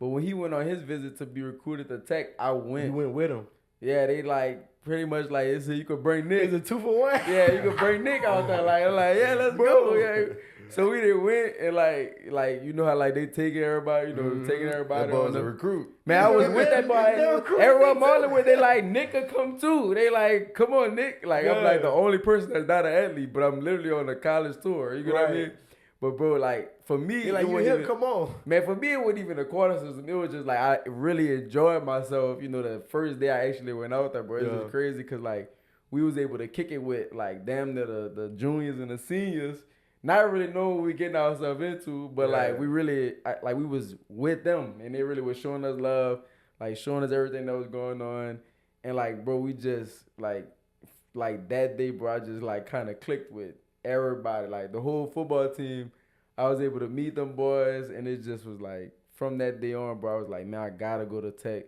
But when he went on his visit to be recruited to Tech, I went. You went with him. Yeah, they pretty much they said you could bring Nick. It's a 2 for 1. Yeah, you could bring Nick out there. I'm like, yeah, let's go. Yeah. So we did went and like you know how they taking everybody, taking everybody. That boy on was a the recruit. Man, I was with that boy. Everywhere Marlon went, they Nick could come too. They come on, Nick. I'm the only person that's not an athlete, but I'm literally on a college tour. You know what I mean? But bro, like for me, You're like, it you wasn't here? even, Come on. man, for me, it wasn't even a quarter system. It was just like I really enjoyed myself. You know, the first day I actually went out there, bro, it was just crazy because like we was able to kick it with like damn near the juniors and the seniors. Not really know what we getting ourselves into, but like we really like we was with them and they really was showing us love, like showing us everything that was going on, and like bro, we just like that day, bro, I just like kind of clicked with everybody, like the whole football team. I was able to meet them boys, and it just was like from that day on, bro. I was like, man, I gotta go to Tech.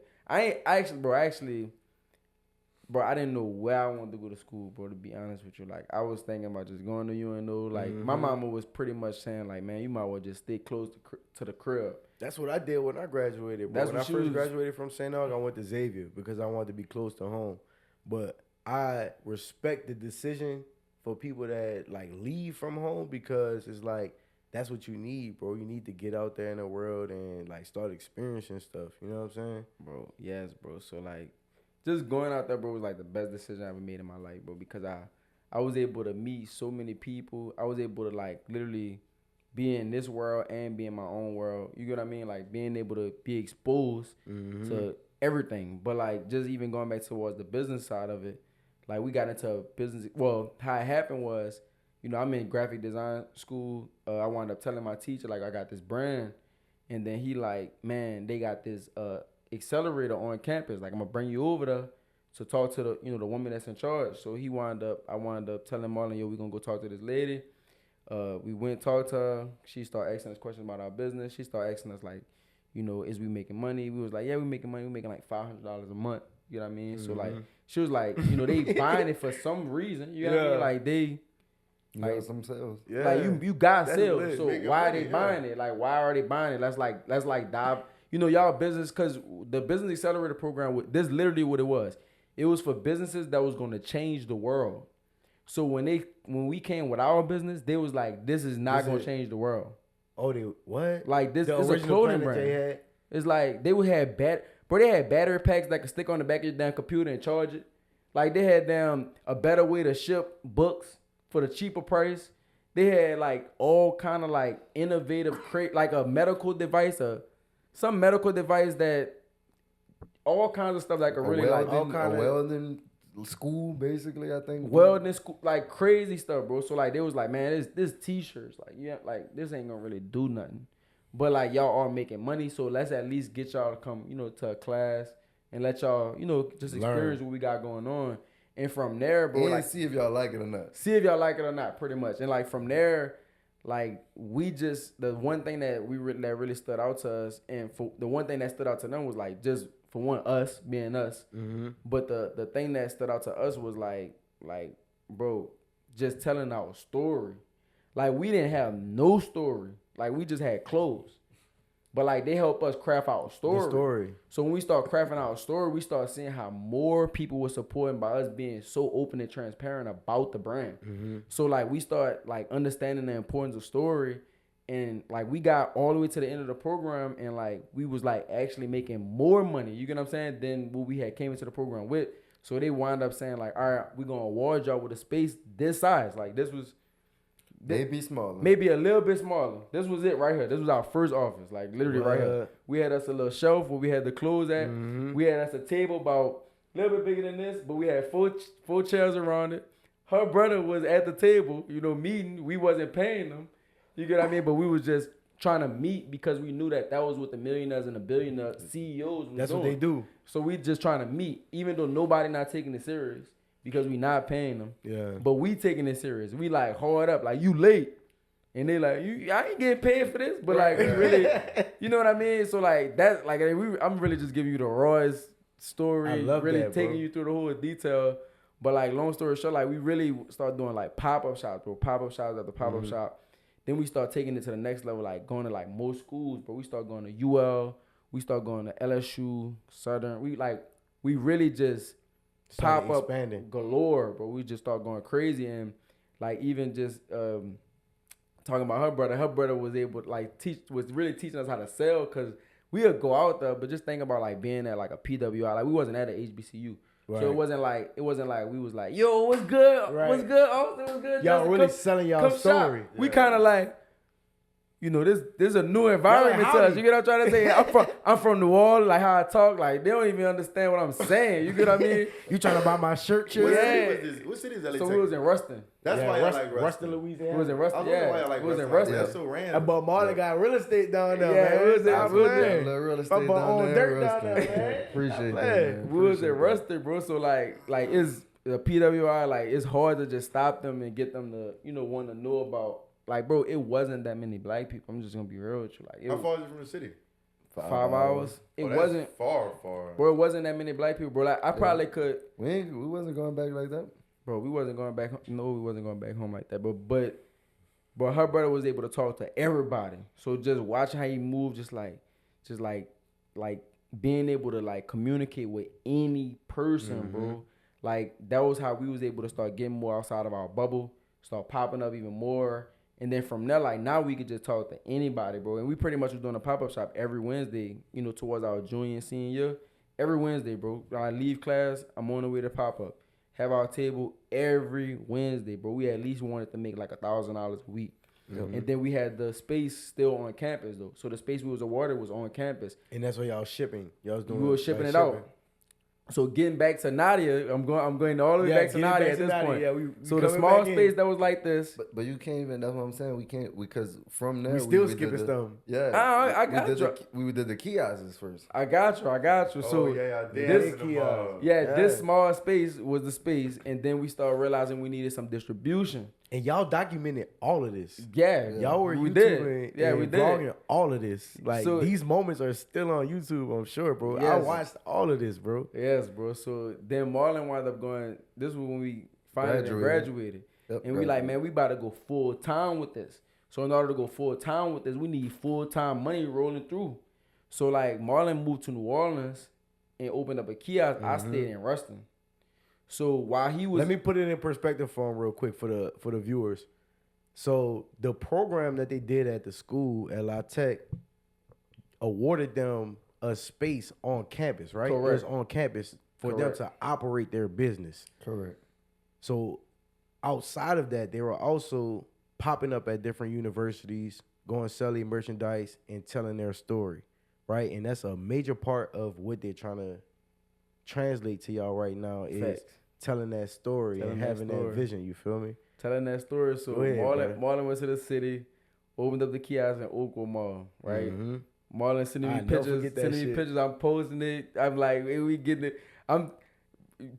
Bro, I didn't know where I wanted to go to school, bro, to be honest with you. Like, I was thinking about just going to UNO. Like, my mama was pretty much saying, like, man, you might well just stay close to the crib. That's what I did when I graduated, bro. When I first graduated from St. Aug, I went to Xavier because I wanted to be close to home. But I respect the decision for people that, like, leave from home because it's like, that's what you need, bro. You need to get out there in the world and, like, start experiencing stuff. You know what I'm saying? Bro, yes, bro. So, like, just going out there, bro, was like the best decision I ever made in my life, bro, because I was able to meet so many people. I was able to like literally be in this world and be in my own world. You get what I mean? Like being able to be exposed to everything. But like just even going back towards the business side of it, like we got into business. Well, how it happened was, you know, I'm in graphic design school. I wound up telling my teacher, like, I got this brand. And then he like, man, they got this accelerator on campus. Like, I'm gonna bring you over there to talk to the the woman that's in charge. So I wound up telling Marlon, yo, we gonna go talk to this lady. We went talk to her. She started asking us questions about our business. She started asking us like, is we making money? We was like, yeah, we making money. We making like $500 a month. You know what I mean? So like, she was like, they buying it for some reason. You know what I mean? Like they. Like some sales. Yeah. Like you got sales. So why are they buying it? Like why are they buying it? That's like dive. Y'all business, because the business accelerator program, this literally what it was. It was for businesses that was going to change the world. So when we came with our business, they was like, this is not going to change the world. Oh, they what? Like this is a clothing brand. They had? It's like they would have they had battery packs that could stick on the back of your damn computer and charge it. Like they had a better way to ship books for the cheaper price. They had like all kind of like innovative like a medical device, some medical device that all kinds of stuff that could really like all kind of welding school, basically. I think welding school, like crazy stuff, bro. So like they was like, man, this t-shirts, like this ain't gonna really do nothing, but like y'all are making money, so let's at least get y'all to come, to a class and let y'all, just experience what we got going on. And from there, bro, and like see if y'all like it or not. Pretty much. And like from there, like we just the one thing that that really stood out to us, and for the one thing that stood out to them was like just for one, us being us. But the thing that stood out to us was like bro, just telling our story. Like we didn't have no story. Like we just had clothes. But like they help us craft our story. So when we start crafting our story, we start seeing how more people were supporting by us being so open and transparent about the brand. So like we start like understanding the importance of story, and like we got all the way to the end of the program, and like we was like actually making more money. You get what I'm saying? Than what we had came into the program with. So they wound up saying like, all right, we're gonna award y'all with a space this size. Like this was. Maybe smaller. Maybe a little bit smaller. This was it right here. This was our first office. Like literally right here. We had us a little shelf where we had the clothes at. We had us a table about a little bit bigger than this, but we had four chairs around it. Her brother was at the table, meeting. We wasn't paying them. You get what I mean? But we was just trying to meet because we knew that was what the millionaires and the billionaire CEOs was That's doing. what they do. So we just trying to meet, even though nobody not taking it serious. Because we not paying them. Yeah. But we taking it serious. We like hard up. Like you late. And they like, I ain't getting paid for this. But like we really, you know what I mean? So like that, like I'm really just giving you the rawest story. I love really that, taking you through the whole detail. But like long story short, like we really start doing like pop-up shops, bro. Pop-up shops after pop-up shop. Then we start taking it to the next level, like going to like most schools, bro. We start going to UL. We start going to LSU, Southern. We really just pop up galore, bro. We just start going crazy, and like even just talking about her brother was able to like was really teaching us how to sell, because we would go out there, but just think about like being at like a PWI, like we wasn't at an HBCU, so it wasn't like we was like, yo, what's good, what's good, Austin, what's good, y'all really selling y'all story. We kind of like, this a new environment to us. You get what I'm trying to say? I'm from New Orleans, like how I talk, like they don't even understand what I'm saying. You get what I mean? You trying to buy my shirt? What Yeah. city was this? What city is LA? So we was in Ruston. That's why y'all like Ruston. Louisiana. We was in Ruston. I was wondering why Yeah, y'all like we was in Ruston. Ruston. That's so random. But Marlon got real estate down there, Yeah, man. we was in- Stop we was playing. in- Little real My estate boy down own there. dirt down Ruston. there, man. Appreciate that, playing. man. We was Appreciate in that. Ruston, bro. So like it's the PWI. Like it's hard to just stop them and get them to want to know about. Like, bro, it wasn't that many black people. I'm just gonna be real with you. Like, How far is it from the city? 5 hours. It That's wasn't, far. bro. It wasn't that many black people, bro. Like, I probably could, We wasn't going back like that. bro. We wasn't going back. No, we wasn't going back home like that. But her brother was able to talk to everybody. So just watching how he moved, just like being able to like communicate with any person, bro. Like that was how we was able to start getting more outside of our bubble, start popping up even more. And then from there, like now we could just talk to anybody, bro. And we pretty much was doing a pop-up shop every Wednesday, towards our junior and senior year. Every Wednesday, bro. When I leave class, I'm on the way to pop-up. Have our table every Wednesday, bro. We at least wanted to make like $1,000 a week. And then we had the space still on campus, though. So the space we was awarded was on campus. And that's what y'all shipping. Y'all was doing. We were shipping it out. So getting back to Nadia, I'm going all the way back to Nadia at this point. Yeah, we so the coming small back in. space that was like this. But you can't even. That's what I'm saying. We can't because from there We still did skipping the- stuff. Yeah, I we got did you. we did the kiosks first. I got you. So yeah, this, Yeah. this small space was the space, and then we started realizing we needed some distribution. And y'all documented all of this. Yeah, Y'all were we YouTubing did. Yeah, we did. vlogging all of this. Like So- these moments are still on YouTube, I'm sure, bro. I Yes. watched all of this, bro. Yes, bro. So then Marlon wound up going. This was when we finally graduated. Yep, And we like, man, we about to go full time with this. So in order to go full time with this, we need full time money rolling through. So like Marlon moved to New Orleans and opened up a kiosk. I stayed in Ruston. So while he was, Let me put it in perspective for him real quick for the viewers. So the program that they did at the school at La Tech awarded them a space on campus, right? Correct. It was on campus for Correct. them to operate their business. Correct. So outside of that, they were also popping up at different universities, going selling merchandise and telling their story, right? And that's a major part of what they're trying to translate to y'all right now is Facts. telling that story Telling and that having that story. vision. You feel me? telling that story. So Go ahead, Marlon went to the city, opened up the kiosk in Oakwood Mall, right? Mm-hmm. Marlon sending me I never pictures, forget that sending me shit. pictures. I'm posting it. I'm like, hey, we getting it.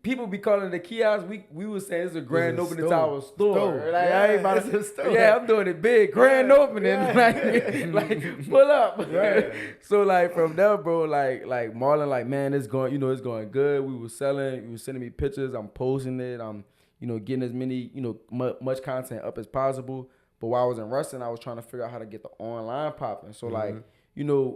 People be calling it the kiosk. We was saying it's a grand a opening store. to our store. Store. Like, Yeah, I ain't about it's to, a store. yeah, I'm doing it big, grand opening, Yeah. like pull up. Right. So like from there, bro, like Marlon, like man, it's going, it's going good. We was selling, you was sending me pictures. I'm posting it. I'm, getting as many, much content up as possible. But while I was in Ruston, I was trying to figure out how to get the online popping. So like,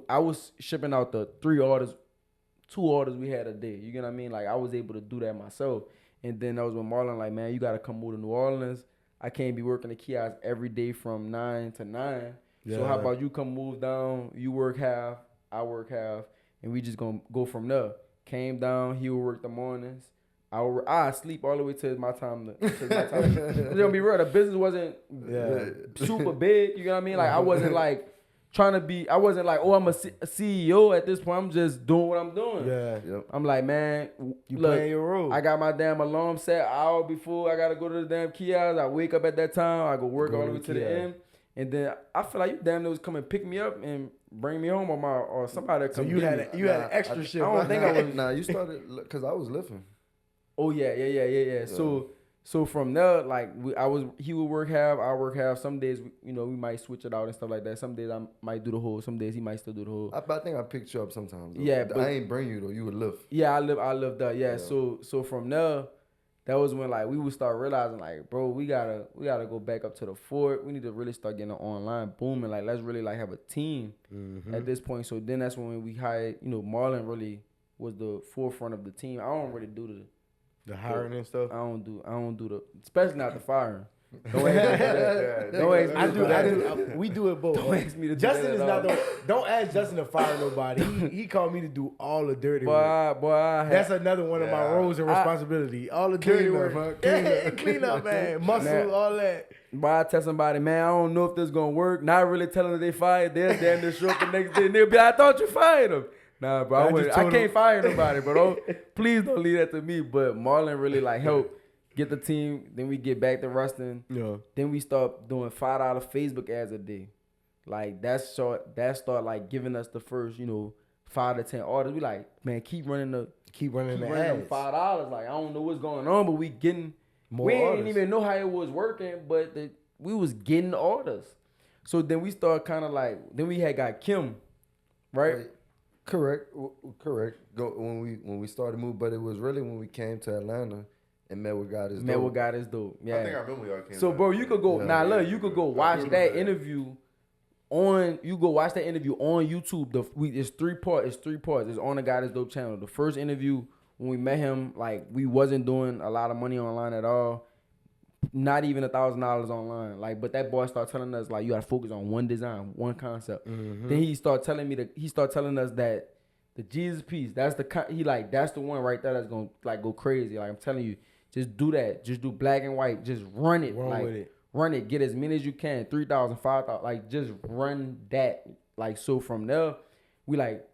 I was shipping out the 2 orders we had a day. You get what I mean? Like I was able to do that myself. And then that was when Marlon like, man, you got to come move to New Orleans. I can't be working the kiosk every day from 9 to 9. So Yeah. how about you come move down? You work half, I work half, and we just gonna go from there. Came down, he would work the mornings. I sleep all the way till my time. It's gonna be real. The business wasn't super big. You know what I mean? Like I wasn't like trying to be. I wasn't like, oh, I'm a CEO at this point. I'm just doing what I'm doing. Yeah. Yep. I'm like, man, You look, playing your role. I got my damn alarm set an hour before I gotta go to the damn kiosk. I wake up at that time. I go work all the way to the kiosk. end, and then I feel like you damn near was come and pick me up and bring me home, or somebody So come. you get had me. you had an extra shift. I don't think I was. Nah, you started because I was lifting. Oh yeah. So from there, like he would work half, I work half. Some days, we might switch it out and stuff like that. Some days I might do the whole. Some days he might still do the whole. I think I picked you up sometimes. Though. Yeah, but- I ain't bring you though. You would lift. Yeah, I lived that. Yeah. Yeah. So from there, that was when like we would start realizing like, bro, we gotta go back up to the fort. We need to really start getting online booming. Like let's really like have a team at this point. So then that's when we hired. Marlon really was the forefront of the team. I don't really do the hiring and stuff. I don't do the, especially not the firing. Don't ask me to do that. Don't ask me I to do. do that. We do it both. Don't ask me to do Justin that is at not. all. Don't ask Justin to fire nobody. He called me to do all the dirty work. I That's another one of my roles and responsibility. All the dirty work. Clean up, man. Muscle, all that. But I tell somebody, man, I don't know if this gonna work. Not really telling them they fired. They'll damn near show up the next day and they'll be like, I thought you fired them. Nah, bro, I can't fire nobody, bro. Please don't leave that to me. But Marlon really like helped get the team. Then we get back to Rustin. Yeah. Then we start doing $5 Facebook ads a day. Like that start like giving us the first, 5 to 10 orders. We like, man, keep running the them ads. $5. Like I don't know what's going on, but we getting more we orders. didn't even know how it was working, but we was getting orders. So then we start kind of like, then we had got Kim, right? Correct. When we started moving, but it was really when we came to Atlanta and met with God is dope. Met with God is dope. Yeah. I think I remember y'all came. So bro, you could go look, you could go watch remember that that. interview on YouTube. It's 3 parts. It's on the God is Dope channel. The first interview when we met him, like we wasn't doing a lot of money online at all. Not even $1,000 online. Like, but that boy started telling us like you gotta focus on one design, one concept. Mm-hmm. Then he started telling us that the Jesus piece, that's the one right there that's gonna like go crazy. Like I'm telling you, just do that. Just do black and white. Just run it. Run it. Get as many as you can. 3,000, 5,000. Like just run that. Like so from there, we like,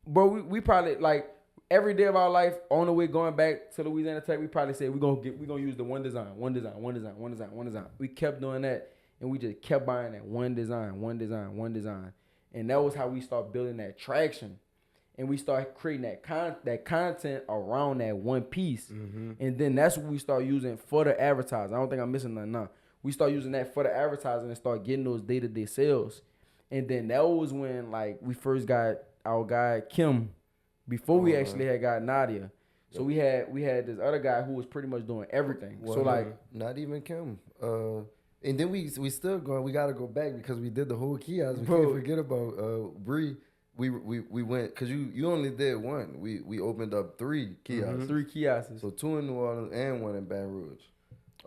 bro. We probably like every day of our life on the way going back to Louisiana Tech. We probably said we gonna use the one design. We kept doing that, and we just kept buying that one design, and that was how we start building that traction. And we start creating that content around that one piece. Mm-hmm. And then that's what we start using for the advertising. I don't think I'm missing nothing now. We start using that for the advertising and start getting those day-to-day sales. And then that was when like we first got our guy Kim before we actually had got Nadia. So we had this other guy who was pretty much doing everything. Well, so like not even Kim. And then we still going. We got to go back because we did the whole kiosk. We can't forget about Bree. We went because you only did one. We opened up 3 kiosks. Mm-hmm. 3 kiosks. So 2 in New Orleans and 1 in Baton Rouge.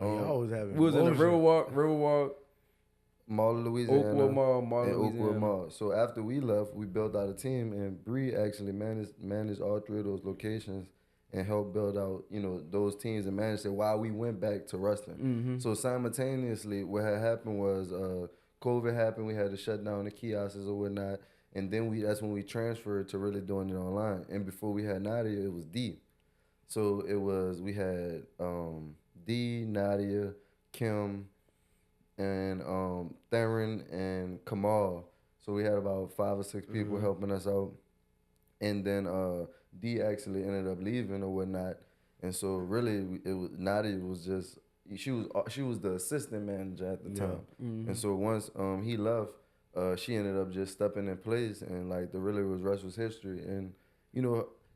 always having. We was in the Riverwalk, Mall of Louisiana, Oakwood Mall, and Oakwood Louisiana. Mall. So after we left, we built out a team, and Bree actually managed all 3 of those locations and helped build out those teams and managed it while we went back to Ruston. Mm-hmm. So simultaneously, what had happened was COVID happened. We had to shut down the kiosks or whatnot. And then that's when we transferred to really doing it online. And before we had Nadia, it was D. So we had D, Nadia, Kim, and Theron and Kamal. So we had about 5 or 6 people helping us out. And then D actually ended up leaving or whatnot. And so really Nadia was just, she was the assistant manager at the time. Mm-hmm. And so once he left, she ended up just stepping in place, and like the rest was history. And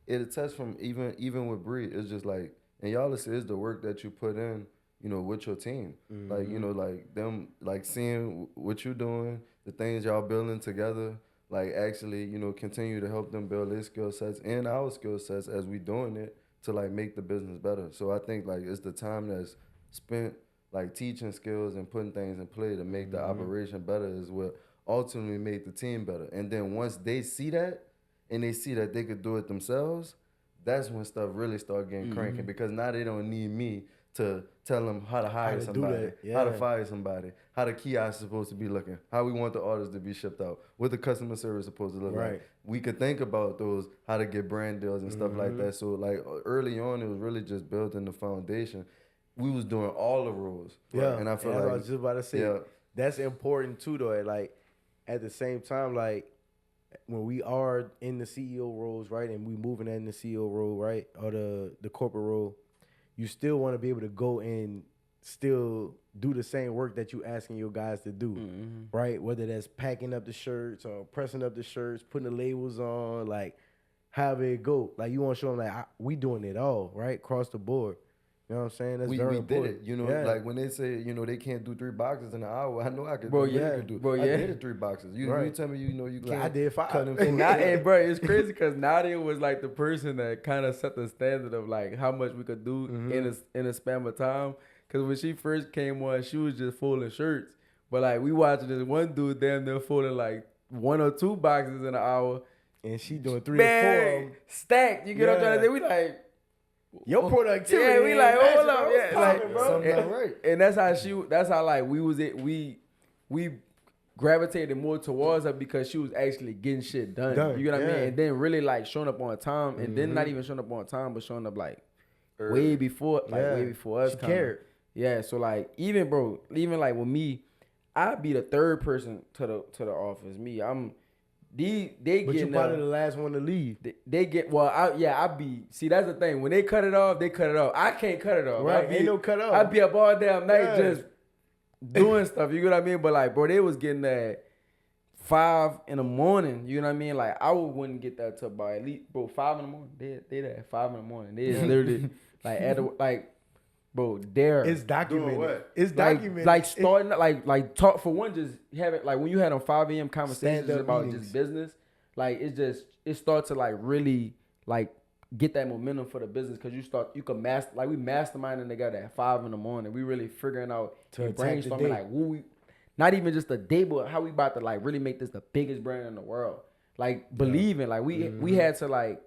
it attests from even with Bree, it's just like, and y'all it's the work that you put in, with your team. Mm-hmm. Like like them, like seeing what you're doing, the things y'all building together, like actually continue to help them build their skill sets and our skill sets as we doing it to like make the business better. So I think like it's the time that's spent like teaching skills and putting things in play to make the operation better is what ultimately made the team better. And then once they see that and they see that they could do it themselves, that's when stuff really start getting cranking, because now they don't need me to tell them how to hire somebody, how to fire somebody, how the kiosk is supposed to be looking, how we want the orders to be shipped out, what the customer service is supposed to look like. We could think about those, how to get brand deals and stuff like that. So like early on, it was really just building the foundation. We was doing all the roles. Yeah, and I feel like I was just about to say, that's important too though. Like at the same time, like when we are in the CEO roles, right, and we moving in the CEO role, right, or the corporate role, you still want to be able to go and still do the same work that you asking your guys to do, right? Whether that's packing up the shirts or pressing up the shirts, putting the labels on, like however it go. Like you want to show them like we doing it all, right, across the board. You know what I'm saying? That's very important. Did it. Like when they say, they can't do 3 boxes in an hour, I know I could. Bro, I did it 3 boxes. You tell me, you can't. I did 5. And bro, it's crazy because Nadia was like the person that kind of set the standard of like how much we could do in a span of time. Cause when she first came on, she was just folding shirts. But like we watching this one dude damn near folding like 1 or 2 boxes in an hour. And she doing 3 or 4 of them. Stacked. You get what I'm trying to say? We like your productivity. Yeah, we like hold up. Yeah, Popping, like bro. Something not right. And that's how like we gravitated more towards her because she was actually getting shit done. You get what I mean? And then really like showing up on time, and then not even showing up on time, but showing up like way before us. She cared. Yeah, so like even like with me, I'd be the third person to the office. Me, they But get you probably the last one to leave. They get I be see that's the thing. When they cut it off, they cut it off. I can't cut it off. Right, ain't no cut off. I'd be up all damn night just doing stuff. You get what I mean? But like, bro, they was getting that 5 in the morning. You know what I mean? Like I wouldn't get that till about at least 5 in the morning. They there at 5 in the morning. They literally like at the, like. Bro, it's documented. Doing what? It's documented. Like starting like talk for one, just have it like when you had on 5 a.m. conversations about meetings. just business, like it starts to like really like get that momentum for the business because you can master like we masterminding together at 5 in the morning. We really figuring out and brainstorming like not even just the day, but how we about to like really make this the biggest brand in the world. Like believing, like we had to like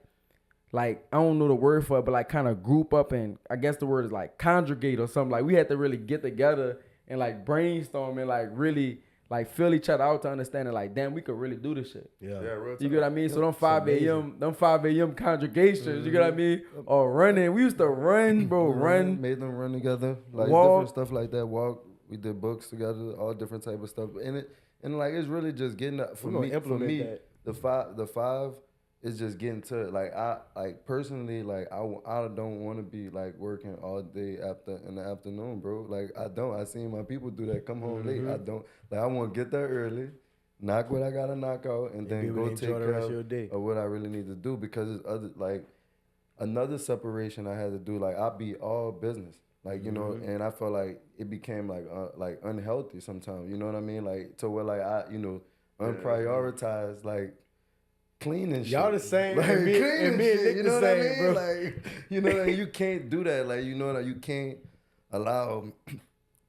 I don't know the word for it, but like kind of group up and I guess the word is like congregate or something. Like we had to really get together and like brainstorm and like really like feel each other out to understand it. Like, damn, we could really do this shit. Yeah, real you get what I mean? So them 5 a.m. congregations, you get what I mean? Or running. We used to run, bro, run. Made them run together. Like walk. different stuff like that. Walk. We did books together, all different type of stuff. And like it's really just getting up for me. That. The five is just getting to it. Like I personally like I don't want to be like working all day in the afternoon, bro. Like I don't. I seen my people do that. Come home late. I don't. Like I want to get there early, knock what I gotta knock out, and then go take care of what I really need to do because it's other like another separation I had to do. Like I be all business. Like, you know, and I felt like it became like unhealthy sometimes, you know what I mean? Like to where like I, you know, unprioritized like cleaning shit. Y'all the same. Like and me and Nick you know the what same, I mean? bro. Like, you know, like, you can't do that. Like, you know, like you can't allow, you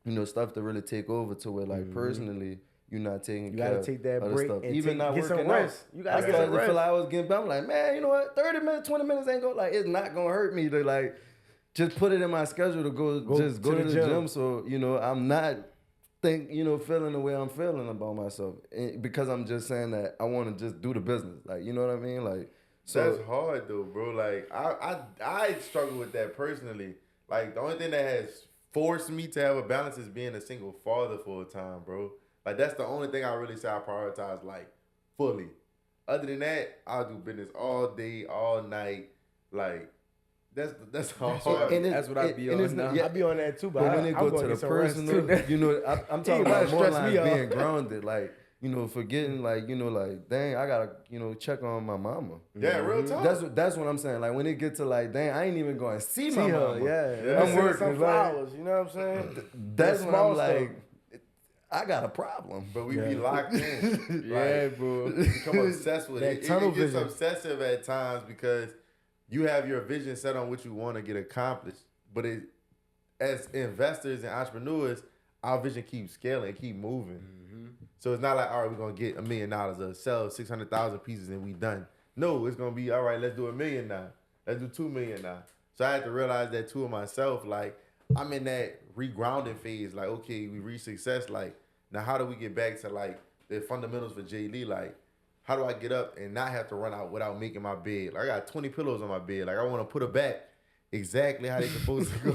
know, stuff to really take over to where like personally you're not taking care of take that other break stuff. and Even not get some working out. rest. You gotta I get started some to rest. feel like I was getting bad. I'm like, man, you know what? 30 minutes, 20 minutes ain't gonna like it's not gonna hurt me to like just put it in my schedule to go to the gym. So, you know, I'm not feeling the way I'm feeling about myself because I'm just saying that I want to just do the business. Like, you know what I mean? Like, so that's hard though, bro. Like I struggle with that personally. Like the only thing that has forced me to have a balance is being a single father for a time, bro. Like that's the only thing I really say I prioritize like fully. Other than that, I'll do business all day, all night. Like that's hard. That's what I be on now. I be on that too, but when it go to the personal, you know, I'm talking about more like being grounded, like, you know, forgetting, like, you know, like, dang, I gotta, you know, check on my mama. Yeah, real talk. That's what I'm saying. Like when it get to like, dang, I ain't even going to see my mama. Yeah. I'm working some flowers. You know what I'm saying? That's when I'm like, I got a problem. But we be locked in. Yeah, bro. Become obsessed with it. Tunnel It gets vision. obsessive at times because you have your vision set on what you want to get accomplished. But as investors and entrepreneurs, our vision keeps scaling, keep moving. So it's not like, all right, we're going to get $1 million or sell 600,000 pieces and we done. No, it's going to be, all right, let's do $1 million now. Let's do $2 million now. So I had to realize that too of myself. Like, I'm in that regrounding phase. Like, okay, we reached success. Like, now how do we get back to, like, the fundamentals for Jay Lee? Like, how do I get up and not have to run out without making my bed? Like, I got 20 pillows on my bed. Like, I want to put it back exactly how they supposed to go.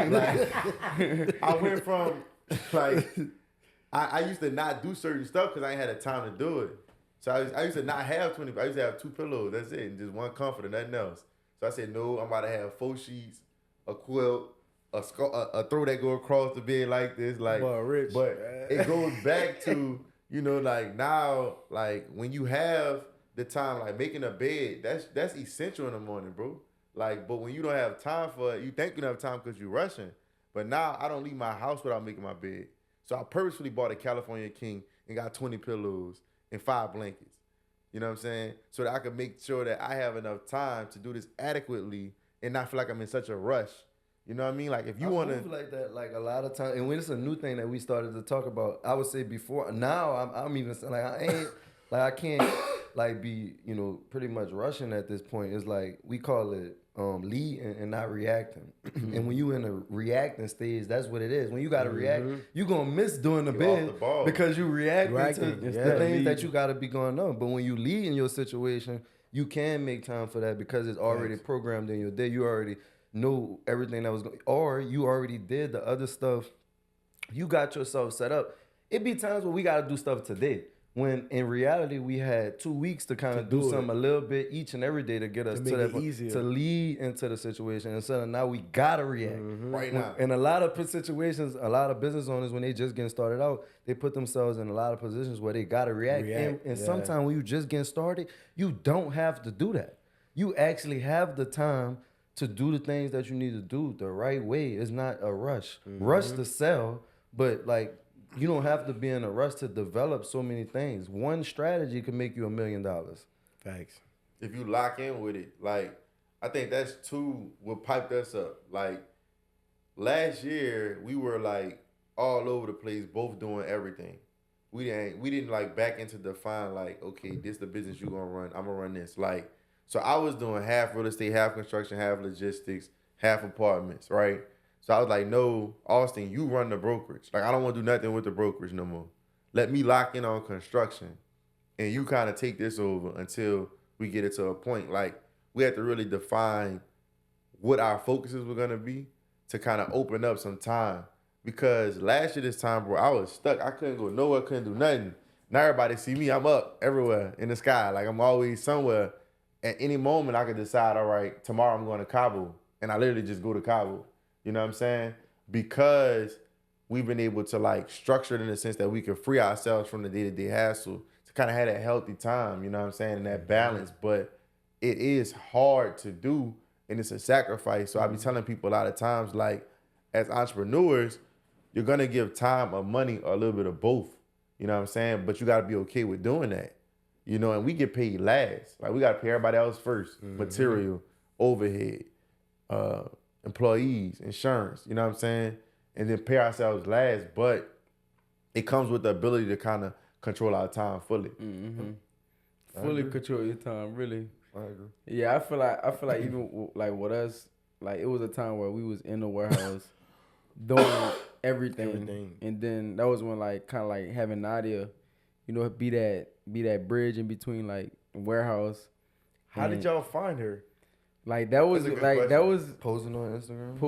Like, I went from, like, I used to not do certain stuff because I ain't had the time to do it. So I used to not have 20. I used to have 2 pillows. That's it. And just one comforter, nothing else. So I said, no, I'm about to have 4 sheets, a quilt, a throw that go across the bed like this. Like, but it goes back to, you know, like now, like when you have the time, like making a bed, that's essential in the morning, bro. Like, but when you don't have time for it, you think you don't have time because you're rushing. But now I don't leave my house without making my bed. So I purposefully bought a California King and got 20 pillows and 5 blankets. You know what I'm saying? So that I can make sure that I have enough time to do this adequately and not feel like I'm in such a rush. You know what I mean? Like if you I want move to, like that, like a lot of times, and when it's a new thing that we started to talk about, I would say before. Now I'm even like I ain't like I can't like be pretty much rushing at this point. It's like we call it leading and not reacting. And when you in a reacting stage, that's what it is. When you gotta react, you gonna miss doing the You off bid the ball. because you reacting Reacting, to yeah. the things Lead. that you gotta be going on. But when you lead in your situation, you can make time for that because it's already programmed in your day. You already know everything that was going, or you already did the other stuff. You got yourself set up. It be times where we got to do stuff today, when in reality we had 2 weeks to kind of do do something a little bit each and every day to get us to make that it point, easier. to lead into the situation. Instead of now we gotta react right now. In a lot of situations, a lot of business owners, when they just getting started out, they put themselves in a lot of positions where they gotta react. And Yeah. sometimes when you just getting started, you don't have to do that. You actually have the time to do the things that you need to do the right way. It's not a rush. Rush to sell, but like you don't have to be in a rush to develop so many things. One strategy could make you $1 million. Facts. if you lock in with it, like I think that's too what piped us up. Like last year we were like all over the place, both doing everything. We didn't like back into define like, okay, this the business you gonna run. I'm gonna run this. Like, so I was doing half real estate, half construction, half logistics, half apartments, right? So I was like, no, Austin, you run the brokerage. Like, I don't want to do nothing with the brokerage no more. Let me lock in on construction, and you kind of take this over until we get it to a point. Like, we have to really define what our focuses were gonna be to kind of open up some time. Because last year this time, bro, I was stuck. I couldn't go nowhere, couldn't do nothing. Now everybody see me, I'm up everywhere in the sky. Like, I'm always somewhere. At any moment, I could decide, all right, tomorrow I'm going to Cabo. And I literally just go to Cabo. You know what I'm saying? Because we've been able to, like, structure it in the sense that we can free ourselves from the day-to-day hassle to kind of have that healthy time, you know what I'm saying, and that balance. But it is hard to do, and it's a sacrifice. So I be telling people a lot of times, like, as entrepreneurs, you're going to give time or money or a little bit of both. You know what I'm saying? But you got to be okay with doing that. You know, and we get paid last. Like, we got to pay everybody else first. Material, overhead, employees, insurance. You know what I'm saying? And then pay ourselves last. But it comes with the ability to kind of control our time fully. Fully control your time, really. I agree. Yeah, I feel like even like with us, like it was a time where we was in the warehouse doing everything. And then that was when like kind of like having Nadia, you know, be that bridge in between like warehouse. How did y'all find her? Like that was That's a good like that question. was Posting on Instagram.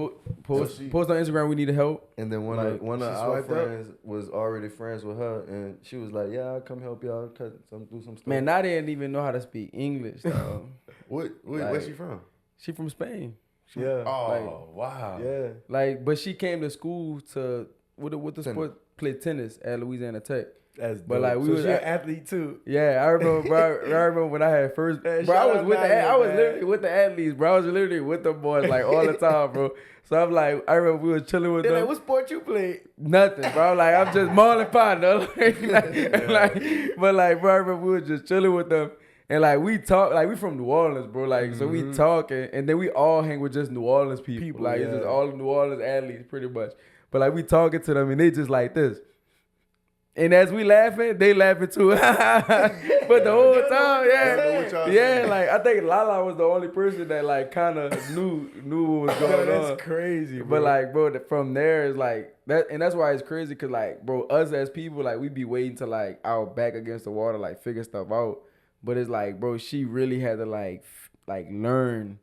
post on Instagram. We needed help. And then one Like, of she our swiped up? friends was already friends with her, and she was like, "Yeah, I'll come help y'all do some stuff." Man, Nadia didn't even know how to speak English. Though. Where's she from? She from Spain. Yeah. Oh, wow. Yeah. Like, but she came to school to with the Tennis. sport play tennis at Louisiana Tech. That's But dope. like we so was she an at- athlete too. Yeah, I remember, bro. I remember when I had first. Man, Bro, I shout was out with the. Nadia, I was man. literally with the athletes, bro. I was literally with the boys like all the time, bro. So I'm like, I remember we was chilling with They're them. like, what sport you play? Nothing, bro. Like I'm just Marlon partner. But like, bro, I remember we was just chilling with them, and like we talk, like we from New Orleans, bro. Like so we talk, and then we all hang with just New Orleans people. Like it's just yeah. all New Orleans athletes, pretty much. But like we talking to them, and they just like this. And as we laughing, they laughing too. But the whole time, yeah, like I think Lala was the only person that like kind of knew what was going on. That's crazy, bro. But like, bro, from there is like that, and that's why it's crazy. Cause like, bro, us as people, like we be waiting to like our back against the water, like figure stuff out. But it's like, bro, she really had to like learn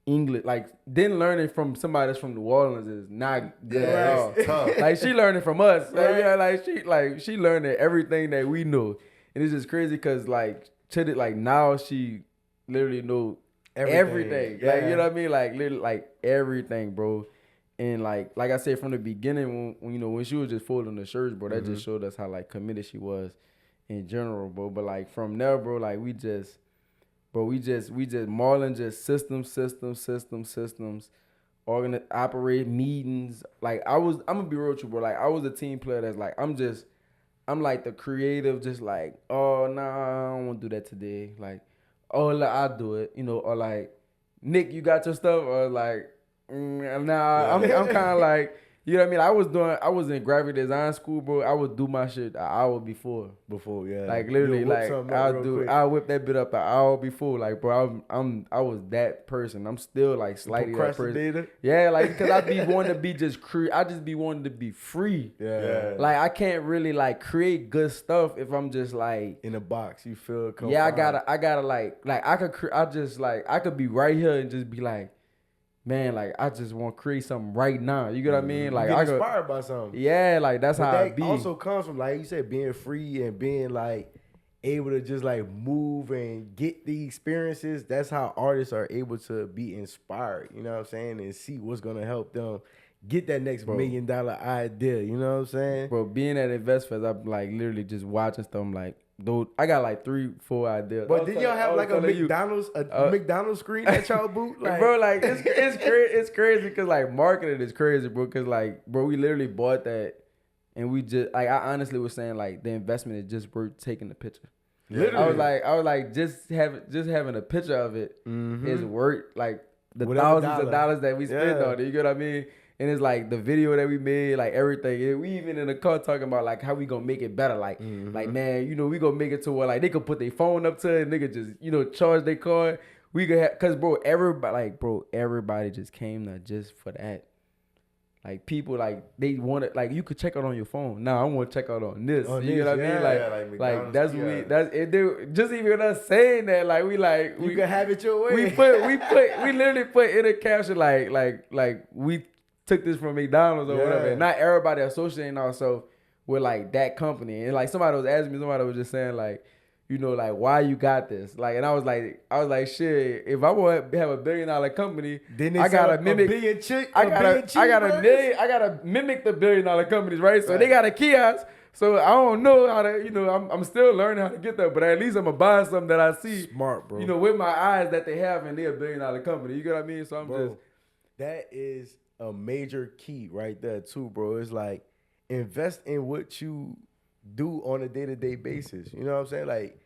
English. Like, then learning from somebody that's from New Orleans is not good at all. It's tough. Like she learning from us. Like, Right. yeah, she learning everything that we know, and it's just crazy because like now she literally know everything. Yeah. Like, you know what I mean? Like literally like everything, bro. And like I said from the beginning, when you know when she was just folding the shirts, bro, that just showed us how like committed she was in general, bro. But like from there, bro, like we just Marlon just systems, operate meetings. Like I'm gonna be real with you, bro. Like I was a team player that's like I'm like the creative, just like, oh nah, I don't want to do that today. Like, oh, I'll do it, you know, or like, Nick, you got your stuff, or like, Nah, I'm kind of like, you know what I mean? I was in graphic design school, bro. I would do my shit an hour before. Yeah. Like literally, You'll whip like something up real quick. I'll whip that bit up an hour before. Like, bro, I was that person. I'm still like slightly that person. Procrastinator? Yeah, like because I be wanting to be I just be wanting to be free. Yeah. Like I can't really like create good stuff if I'm just like In a box, you feel confined. yeah. I gotta like I could be right here and just be like, man, like I just want to create something right now. You get what I mean? Like you I get inspired by something. yeah, like that's But how that I be. also comes from, like you said, being free and being like able to just like move and get the experiences. That's how artists are able to be inspired, you know what I'm saying? And see what's gonna help them get that next $1 million idea, you know what I'm saying? Bro, being at InvestFest, I'm like literally just watching stuff. I'm like, dude, I got like 3-4 ideas. But did y'all have like a McDonald's screen at y'all booth? Like, bro, like it's crazy because like marketing is crazy, bro. Because like, bro, we literally bought that, and we just like I honestly was saying like the investment is just worth taking the picture. literally, I was like just having a picture of it is worth like the Whatever thousands of dollars that we spent on it. You get what I mean? And it's like the video that we made, like everything. We even in the car talking about like how we gonna make it better. Like, like man, you know, we gonna make it to where like they could put their phone up to it and they could just, you know, charge their card. We could have, cause bro, everybody just came to just for that. Like people like they wanted like you could check out on your phone. Nah, I want to check out on this. You know what I mean? Like that's what we that's it. Dude, just even us saying that like we can have it your way. We literally put in a caption like we took this from McDonald's or whatever. And not everybody associating ourselves with like that company. And like somebody was asking me, somebody was just saying like, you know, like why you got this? Like, and I was like, shit. If I want to have $1 billion company, then I gotta mimic. I gotta mimic the $1 billion companies, right? So they got a kiosk. So I don't know how to, you know, I'm still learning how to get there, but at least I'm gonna buy something that I see, smart, bro. You know, with my eyes that they have, and they're $1 billion company. You get what I mean? So I'm just that is a major key right there too, bro. It's like invest in what you do on a day-to-day basis. You know what I'm saying? Like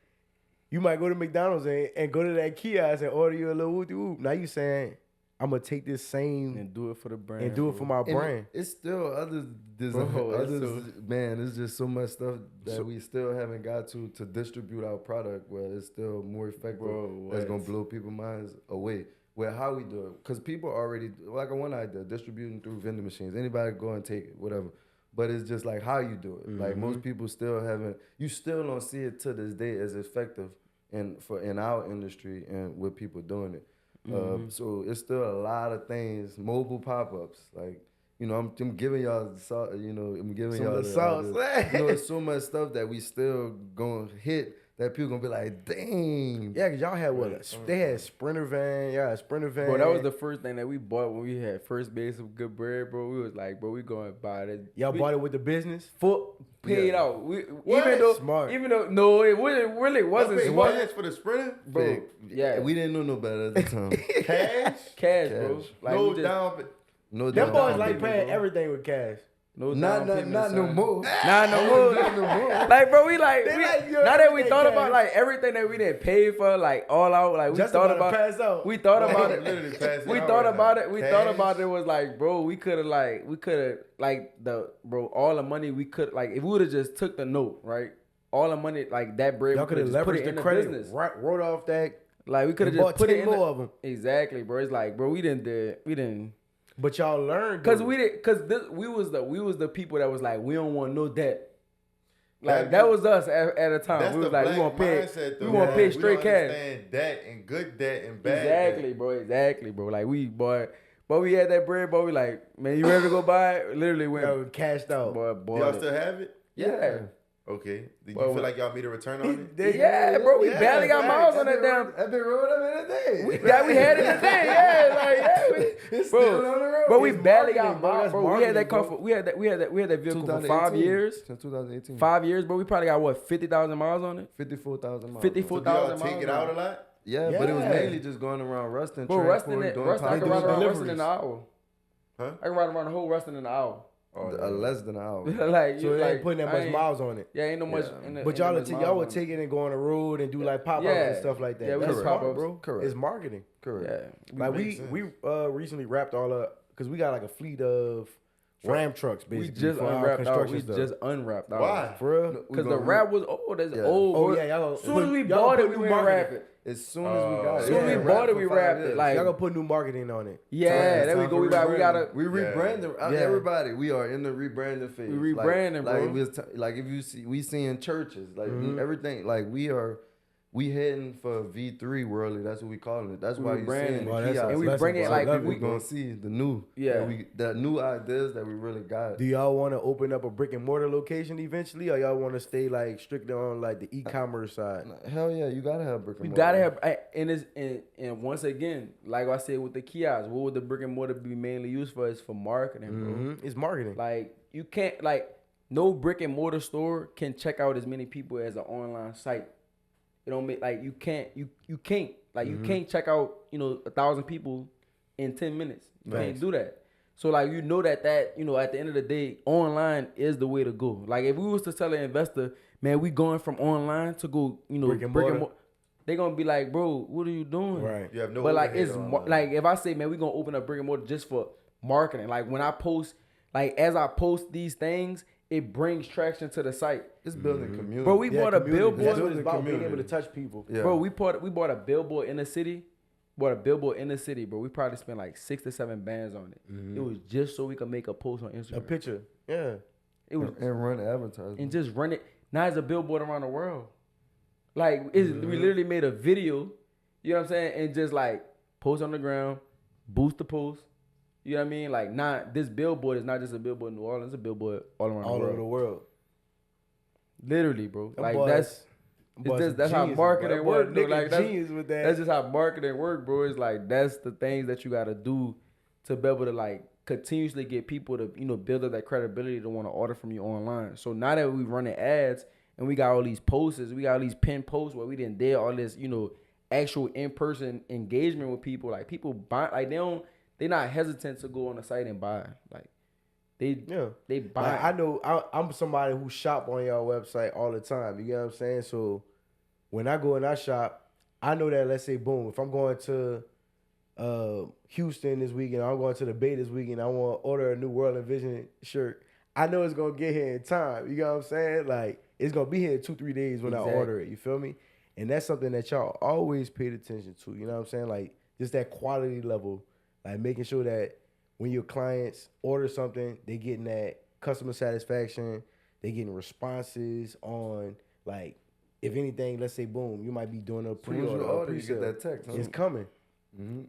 you might go to McDonald's and go to that kiosk and order you a little whoop-de-whoop. Now you saying I'm gonna take this same and do it for the brand and do it for my brand. It's still others. Man, it's just so much stuff that we still haven't got to distribute our product where it's still more effective. That's gonna blow people's minds away. Well, how we do it, because people already, like one idea, distributing through vending machines. Anybody go and take it, whatever. But it's just like how you do it. Like most people still haven't, you still don't see it to this day as effective in our industry and with people doing it. So it's still a lot of things, mobile pop-ups. Like, you know, I'm giving y'all the sauce, you know, I'm giving y'all the sauce. You know, it's so much stuff that we still gonna hit that people gonna be like, dang. Yeah, because y'all had they had Sprinter van. Yeah, Sprinter van. Bro, that was the first thing that we bought when we had first base of good bread, bro. We was like, bro, we going to buy that. Y'all bought it with the business? Paid out. Smart. Even though, no, it really wasn't smart. For the Sprinter? Bro, yeah. We didn't know no better at the time. Cash, bro. Like, no down. No them down boys payment, like paying bro. everything with cash. No Not no more. Not no more. Like, bro, we like, now that we thought about like everything that we didn't pay for, like all out, like we Just thought about about to pass out. We thought about it. Literally pass We out thought right about now. it. We Cash. thought about it was like, bro, we could have like all the money we could, like if we would have just took the note, right? All the money, like that bread, Y'all we could have just put leveraged it the in the credit, business. wrote off that. Like we could have and just bought put 10 it in more of them. Exactly, bro. It's like, bro, we didn't. But y'all learned Cause we was the people that was like, we don't want no debt. Like that was us at a time. We was like, we want to pay straight cash. Understand debt and good debt and bad. Exactly, bro. Like we bought, but we had that bread, bro. We like, man, you ready to go buy it? Literally went cashed out. Do y'all still have it? Yeah. Okay. Do you feel like y'all made a return on it? Yeah, bro. We barely got miles on that damn. I've been rolling up in a day. We had it in a day. Yeah, like it's still on the road. But we It's barely marketing, got bro. miles, That's bro. We had that car marketing, for, we had that vehicle for 5 years. Since 2018. 5 years, bro. We probably got what, 50,000 miles on it? 54,000 miles. 54,000 Do y'all miles. take it out a lot? Yeah, but it was mainly just going around Ruston. Bro, Ruston, I can ride around Ruston in an hour. Huh? I can ride around the whole Ruston in an hour. Oh, yeah. less than an hour. Like, So you it like ain't putting that I much ain't- miles on it. Yeah, ain't no much. Yeah. But y'all would take it and go on the road and do like pop ups and stuff like that. Yeah, we That's do smart, pop-ups. bro. Correct. It's marketing. Correct. Yeah, Like Makes we sense. recently wrapped all up because we got like a fleet of Ram trucks we basically. just for our unwrapped out. construction We stuff. just unwrapped out. Why? For real? Because the wrap was old. That's Yeah. old. Oh bro. yeah, y'all. As soon as we bought it, we went wrap it. As soon as we got it. As soon as we Yeah, bought it, for we 5 wrapped it. years. Like, Y'all gonna put new marketing on it. yeah, there we Time go. for We rebranding. gotta. We rebranding. Yeah. Everybody, we are in the rebranding phase. We rebranding, like, bro. Like, like if you see, we seeing churches, like Mm-hmm. everything. Like we heading for V3 worldly. That's what we calling it. That's We why you rebranding. seeing the Oh, that's kiosks. a And we blessing, bring it bro. like I love we it, gonna see the new, Yeah. the new ideas that we really got. Do y'all want to open up a brick and mortar location eventually, or y'all want to stay like strictly on like the e-commerce side? Hell yeah, you gotta have brick and We mortar. gotta have, and once again, like I said with the kiosks, what would the brick and mortar be mainly used for? Is for marketing, bro. Mhm. It's marketing. Like you can't, like no brick and mortar store can check out as many people as an online site. It don't make like you can't like you can't check out 1,000 people in 10 minutes. You can't Thanks. do that. So like that at the end of the day, online is the way to go. Like if we was to tell an investor, man, we going from online to go Brick and mortar. they gonna be like, bro, what are you doing? Right. You have no But like overhead it's online. like if I say, man, we gonna open up brick and mortar just for marketing. Like when I post, like as I post these things, it brings traction to the site. It's building community. Bro, we bought a community. billboard. That's what it's about, being community. able to touch people. Yeah. Bro, we bought a billboard in the city. Bought a billboard in the city, bro. We probably spent like 6 to 7 bands on it. It was just so we could make a post on Instagram. A picture. Yeah. It was and run advertising. and just run it. Now it's a billboard around the world. Like we literally made a video. You know what I'm saying? And just like post on the ground, boost the post. You know what I mean? Like this billboard is not just a billboard in New Orleans. It's a billboard all around All the world. over the world. Literally, bro. Them Like boys- that's how marketing works. Nick Like genius with that. that's just how marketing work, bro. It's like that's the things that you gotta do to be able to like continuously get people to build up that credibility to want to order from you online. So now that we running ads and we got all these posters, we got all these pin posts where we didn't did all this actual in person engagement with people. Like people buy, like they not hesitant to go on the site and buy. Like they buy. Like, I know I'm somebody who shop on y'all website all the time. You get what I'm saying? So when I go and I shop, I know that, let's say, boom, if I'm going to Houston this weekend, I'm going to the Bay this weekend, I want to order a new WRLDINVSN shirt, I know it's going to get here in time. You get what I'm saying? Like, it's going to be here in 2-3 days when I order it. You feel me? And that's something that y'all always paid attention to. You know what I'm saying? Like, just that quality level, like making sure that when your clients order something, they getting that customer satisfaction, they getting responses on, like, if anything, let's say, boom, you might be doing a As soon as pre-order. you or order, you pre-sale. get that text. It's coming.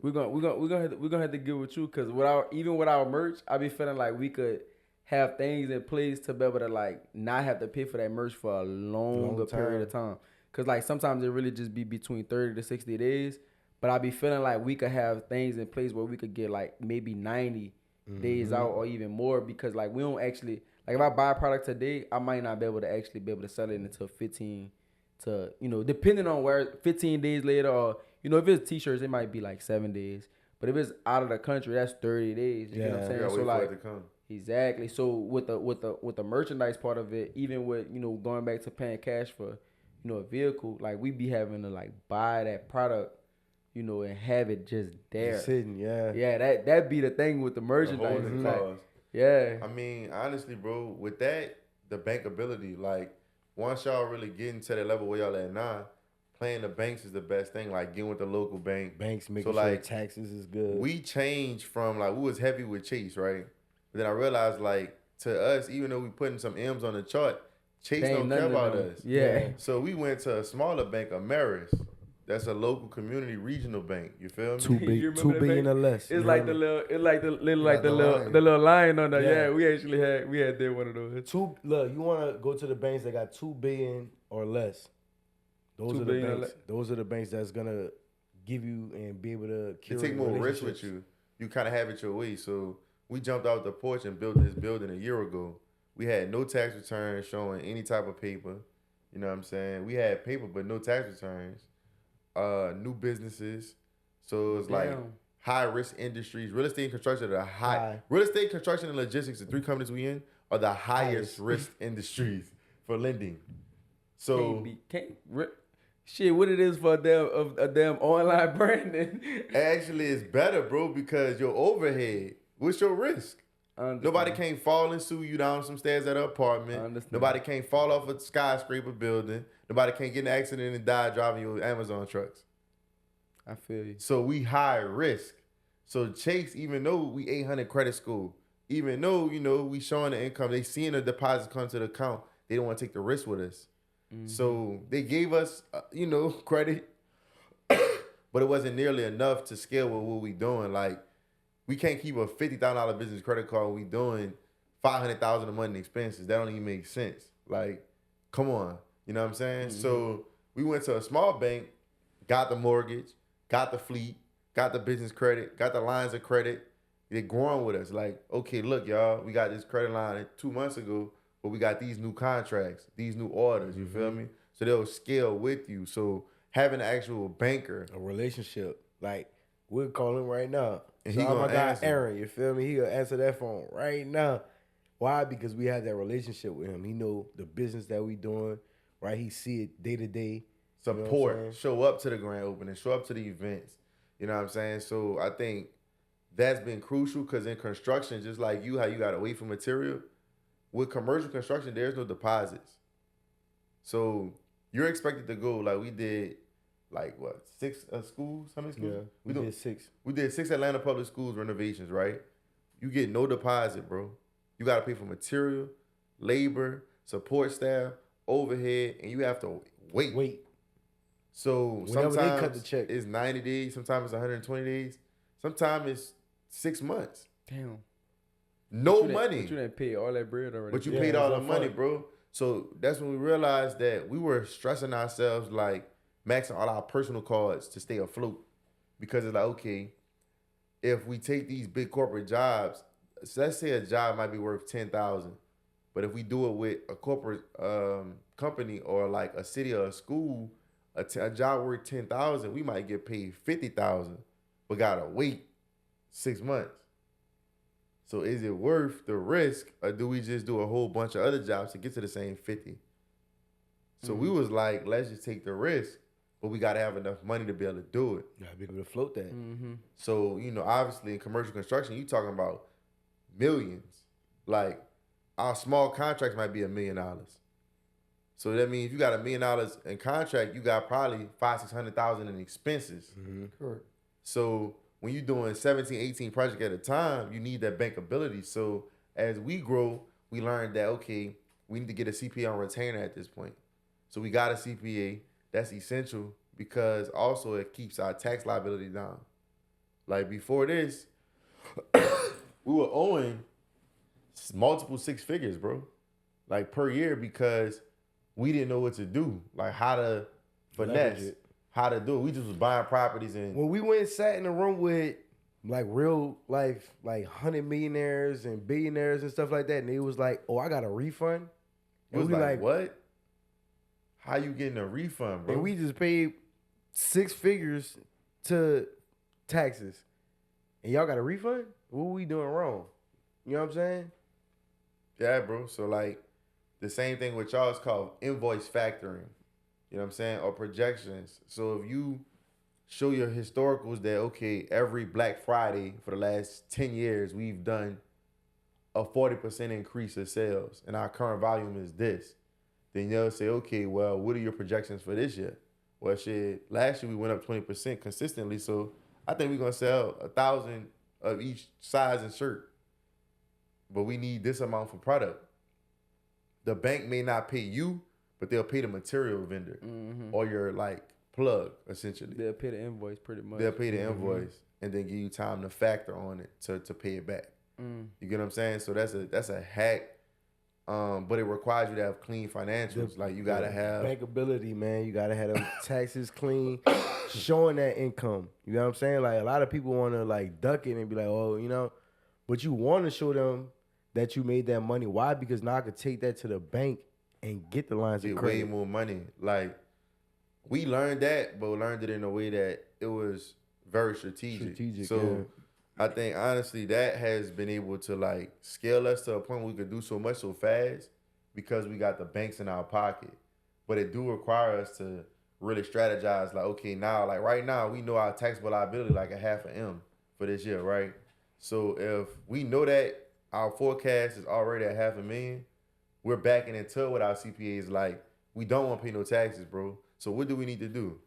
We're gonna have to get with you because even with our merch, I be feeling like we could have things in place to be able to like not have to pay for that merch for a longer period of time. Cause like sometimes it really just be between 30 to 60 days. But I be feeling like we could have things in place where we could get like maybe 90 days out or even more because like we don't actually like if I buy a product today, I might not be able to sell it until 15 to depending on where 15 days later or if it's t-shirts it might be like 7 days. But if it's out of the country, that's 30 days. You know what I'm saying? Yeah, So wait for like it to come. exactly. So with the merchandise part of it, even with going back to paying cash for a vehicle, like we be having to like buy that product, and have it just there. Just sitting, yeah. Yeah, that be the thing with the merchandise. holding Like, clause. yeah. I mean, honestly, bro, with that, the bankability, like, once y'all really getting to that level where y'all at now, playing the banks is the best thing. Like, getting with the local bank. Banks making So, sure like, taxes is good. We changed from, like, we was heavy with Chase, right? But then I realized, like, to us, even though we putting some M's on the chart, Chase They ain't don't care nothing to about them. us. Yeah. So we went to a smaller bank, Ameris. That's a local community regional bank. You feel me? $2 You remember $2 that billion bank? or less. It's like the lion. little lion on there. Yeah. Yeah, we actually had one of those. Look, you want to go to the banks that got $2 billion or less. Those 2 are the billion or banks. Those are the banks that's gonna give you and be able to They curate take more risk with relationships. you. You kind of have it your way. So we jumped out the porch and built this building a year ago. We had no tax returns showing any type of paper. You know what I'm saying? We had paper, but no tax returns. New businesses. So it's like Damn. high risk industries. Real estate and construction are the high. Real estate, construction, and logistics, the 3 companies we in, are the highest risk industries for lending. So shit, what it is for a damn online branding? Actually, it's better, bro, because your overhead. What's your risk? Nobody can't fall and sue you down some stairs at an apartment. Nobody can't fall off a skyscraper building. Nobody can't get in an accident and die driving your Amazon trucks. I feel you. So we high risk. So Chase, even though we 800 credit score, even though, you know, we showing the income, they seeing the deposits come to the account, they don't want to take the risk with us. So they gave us, you know, credit, but it wasn't nearly enough to scale with what we doing. Like, we can't keep a $50,000 business credit card when we doing $500,000 a month in expenses. That don't even make sense. Like, come on. You know what I'm saying? So we went to a small bank, got the mortgage, got the fleet, got the business credit, got the lines of credit. They're growing with us. Like, okay, look, y'all, we got this credit line 2 months ago, but we got these new contracts, these new orders, you feel me? So they'll scale with you. So having an actual banker. A relationship. Like, we'll call him right now. And so he gonna my guy answer. Aaron, you feel me? He gonna answer that phone right now. Why? Because we have that relationship with him. He know the business that we doing, right? He see it day to day. Support. You know Show up to the grand opening. Show up to the events. You know what I'm saying? So I think that's been crucial because in construction, just like you, how you got to wait for material, with commercial construction, there's no deposits. So you're expected to go, like we did, like what, 6 schools? How many schools? Yeah, we did 6. We did 6 Atlanta public schools renovations, right? You get no deposit, bro. You got to pay for material, labor, support staff, overhead, and you have to wait. So Whenever sometimes they cut the check, it's 90 days, sometimes it's 120 days, sometimes it's 6 months. Damn. No But money. you didn't pay all that bread already. But you Yeah, paid all the it's money, upfront. bro. So that's when we realized that we were stressing ourselves, like maxing all our personal cards to stay afloat. Because it's like, okay, if we take these big corporate jobs, so let's say a job might be worth $10,000, but if we do it with a corporate company or like a city or a school, a job worth $10,000, we might get paid $50,000, but gotta wait 6 months. So is it worth the risk, or do we just do a whole bunch of other jobs to get to the same 50? So we was like, let's just take the risk, but we gotta have enough money to be able to do it. you gotta be able to float that. So, you know, obviously in commercial construction, you talking about millions. Like our small contracts might be $1 million. So that means if you got $1 million in contract, you got probably $500,000-$600,000 in expenses. Correct. So when you're doing 17, 18 projects at a time, you need that bankability. So as we grow, we learned that, okay, we need to get a CPA on retainer at this point. So we got a CPA. That's essential because also it keeps our tax liability down. Like before this, we were owing multiple 6 figures, bro. Like per year because we didn't know what to do. Like how to finesse, how to do it. We just was buying properties and When we went and sat in a room with like real life, like 100 millionaires and billionaires and stuff like that, and it was like, oh, I got a refund. it was we like, what? How you getting a refund, bro? And we just paid 6 figures to taxes. And y'all got a refund? What we doing wrong? You know what I'm saying? Yeah, bro. So like the same thing with y'all is called invoice factoring. You know what I'm saying? Or projections. So if you show your historicals that, okay, every Black Friday for the last 10 years, we've done a 40% increase of sales and our current volume is this, then you'll say, okay, well, what are your projections for this year? Well, shit, last year we went up 20% consistently. So I think we're going to sell 1,000 of each size and shirt. But we need this amount for product. The bank may not pay you, but they'll pay the material vendor or your like plug, essentially. They'll pay the invoice pretty much. They'll pay the invoice and then give you time to factor on it to pay it back. You get what I'm saying? So that's a hack. But it requires you to have clean financials. Like you gotta have bankability, man. You gotta have them taxes clean, showing that income. You know what I'm saying? Like a lot of people wanna like duck it and be like, oh, you know, but you wanna show them that you made that money. Why? Because now I could take that to the bank and get the lines of get credit. way more money. Like we learned that, but we learned it in a way that it was very strategic. So yeah. I think honestly that has been able to like scale us to a point where we could do so much so fast because we got the banks in our pocket. But it do require us to really strategize. Like, okay, now, like right now, we know our taxable liability like a $500,000 for this year, right? So if we know that our forecast is already at $500,000, we're backing into it with our CPAs. Like, we don't want to pay no taxes, bro. So what do we need to do?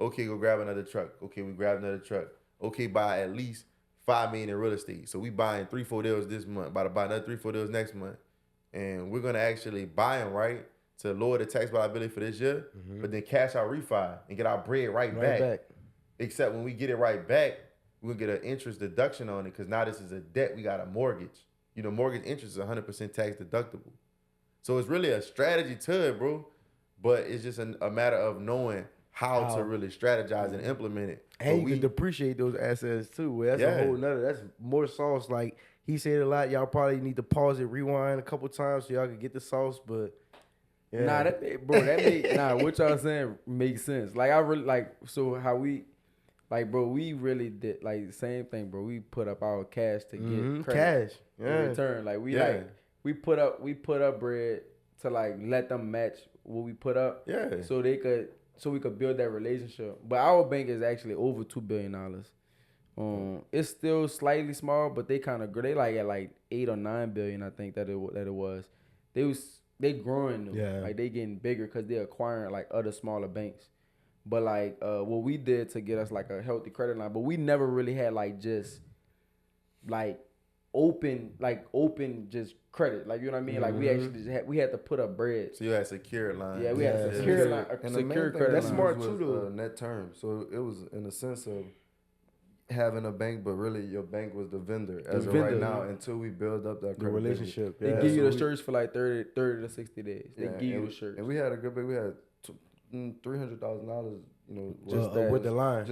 Okay, go grab another truck. Okay, we grab another truck. Okay, buy at least $5 million in real estate. So we buying 3-4 deals this month. About to buy another 3-4 deals next month, and we're gonna actually buy them right to lower the tax liability for this year, but then cash our refi and get our bread right back. Except when we get it right back, we're gonna get an interest deduction on it because now this is a debt. We got a mortgage. You know, mortgage interest is 100% tax deductible. So it's really a strategy to it, bro. But it's just a matter of knowing how to really strategize and implement it. And you can depreciate those assets too. Well, that's a whole nother. That's more sauce. Like he said a lot. Y'all probably need to pause it, rewind a couple times so y'all can get the sauce. But yeah. Nah, what y'all saying makes sense. Like I really like so how we, like bro, we really did like the same thing, bro. We put up our cash to get credit in return. Like we put up bread to like let them match what we put up. Yeah. So we could build that relationship. But our bank is actually over $2 billion. It's still slightly small, but they kind of they like at like 8 or 9 billion. I think that it was. They growing though. Yeah. Like they getting bigger because they're acquiring like other smaller banks. But like what we did to get us like a healthy credit line, but we never really had like just like open just credit. Like you know what I mean? Like we actually just had to put up bread. So you had secured line. Yeah, we had a secured line, And a secured credit that's line. smart too, though. Net term. So it was in the sense of having a bank, but really your bank was the vendor as of right now until we build up that relationship. They give you the shirts for like 30 to 60 days. They give you the shirts. And we had a good bank. We had $300,000, you know, just with the line.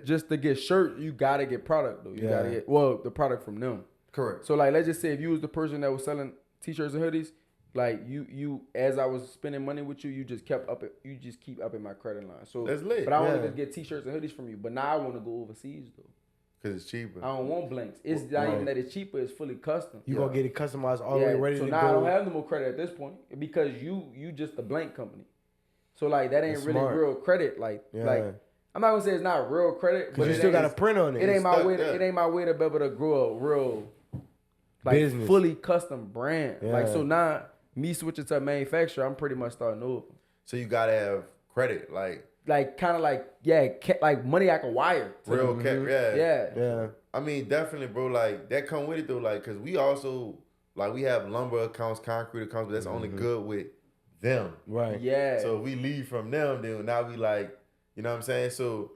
Just to get shirt, you gotta get product though. You gotta get the product from them. Correct. So like let's just say if you was the person that was selling t-shirts and hoodies, like you as I was spending money with you, you just keep upping my credit line. So that's lit. But I want to get t-shirts and hoodies from you. But now I want to go overseas though. Cause it's cheaper. I don't want blanks. It's not even that it's cheaper. It's fully custom. You gonna get it customized all the way ready to go. So now I don't have no more credit at this point because you just a blank company. So like that ain't That's really smart. real credit. Like I'm not gonna say it's not real credit, but you still got a print on it. It ain't my way. It ain't my way to be able to grow a real business. Fully custom brand. Yeah. Like so now me switching to a manufacturer, I'm pretty much starting over. So you gotta have credit, like kind of like like money I can wire. Real Yeah. I mean, definitely, bro. Like that come with it though, like because we also like we have lumber accounts, concrete accounts, but that's only good with them. Right. Yeah. So if we leave from them, then now we like, you know what I'm saying? So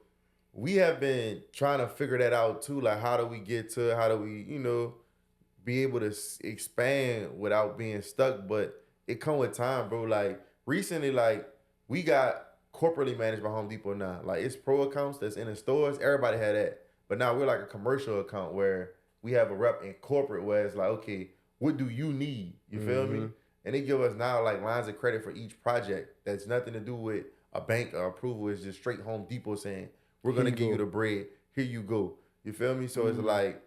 we have been trying to figure that out too. Like how do we you know, be able to expand without being stuck? But it come with time, bro. Like recently, like we got corporately managed by Home Depot now. Like it's pro accounts that's in the stores. Everybody had that. But now we're like a commercial account where we have a rep in corporate where it's like, okay, what do you need? You feel me? And they give us now like lines of credit for each project. That's nothing to do with a bank or approval. It's just straight Home Depot saying, we're going to give you the bread. Here you go. You feel me? So it's like,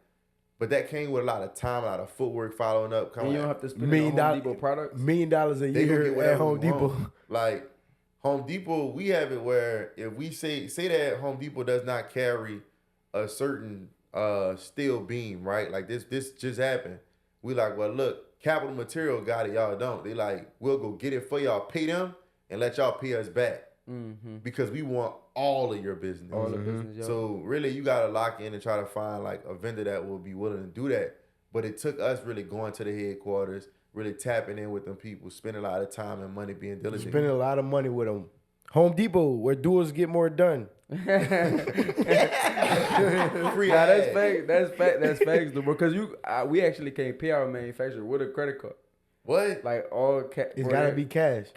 but that came with a lot of time, a lot of footwork following up. And you don't have to spend on Home Depot products? $1 million a year at Home Depot. Like Home Depot, we have it where if we say that Home Depot does not carry a certain steel beam, right? Like this just happened. We like, well, look, Capital Material got it, y'all don't. They like, we'll go get it for y'all, pay them, and let y'all pay us back. Because we want all of your business. All the business, So really, you gotta lock in and try to find like a vendor that will be willing to do that. But it took us really going to the headquarters, really tapping in with them people, spending a lot of time and money being diligent. Spending a lot of money with them. Home Depot, where doers get more done. Free that's fake. That's facts though, because we actually can't pay our manufacturer with a credit card. What? Like all it's gotta be cash.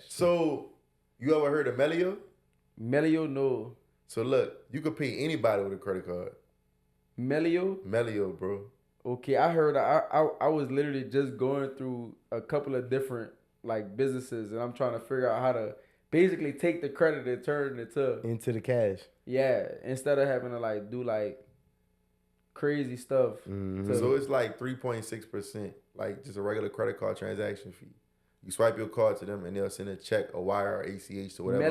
So you ever heard of Melio? Melio, no. So look, you could pay anybody with a credit card. Melio, bro. Okay, I heard. I was literally just going through a couple of different like businesses, and I'm trying to figure out how to basically take the credit and turn it into the cash. Yeah, instead of having to like do like crazy stuff. Mm-hmm. So it's like 3.6%, like just a regular credit card transaction fee. You swipe your card to them and they'll send a check, a wire, or ACH to whatever.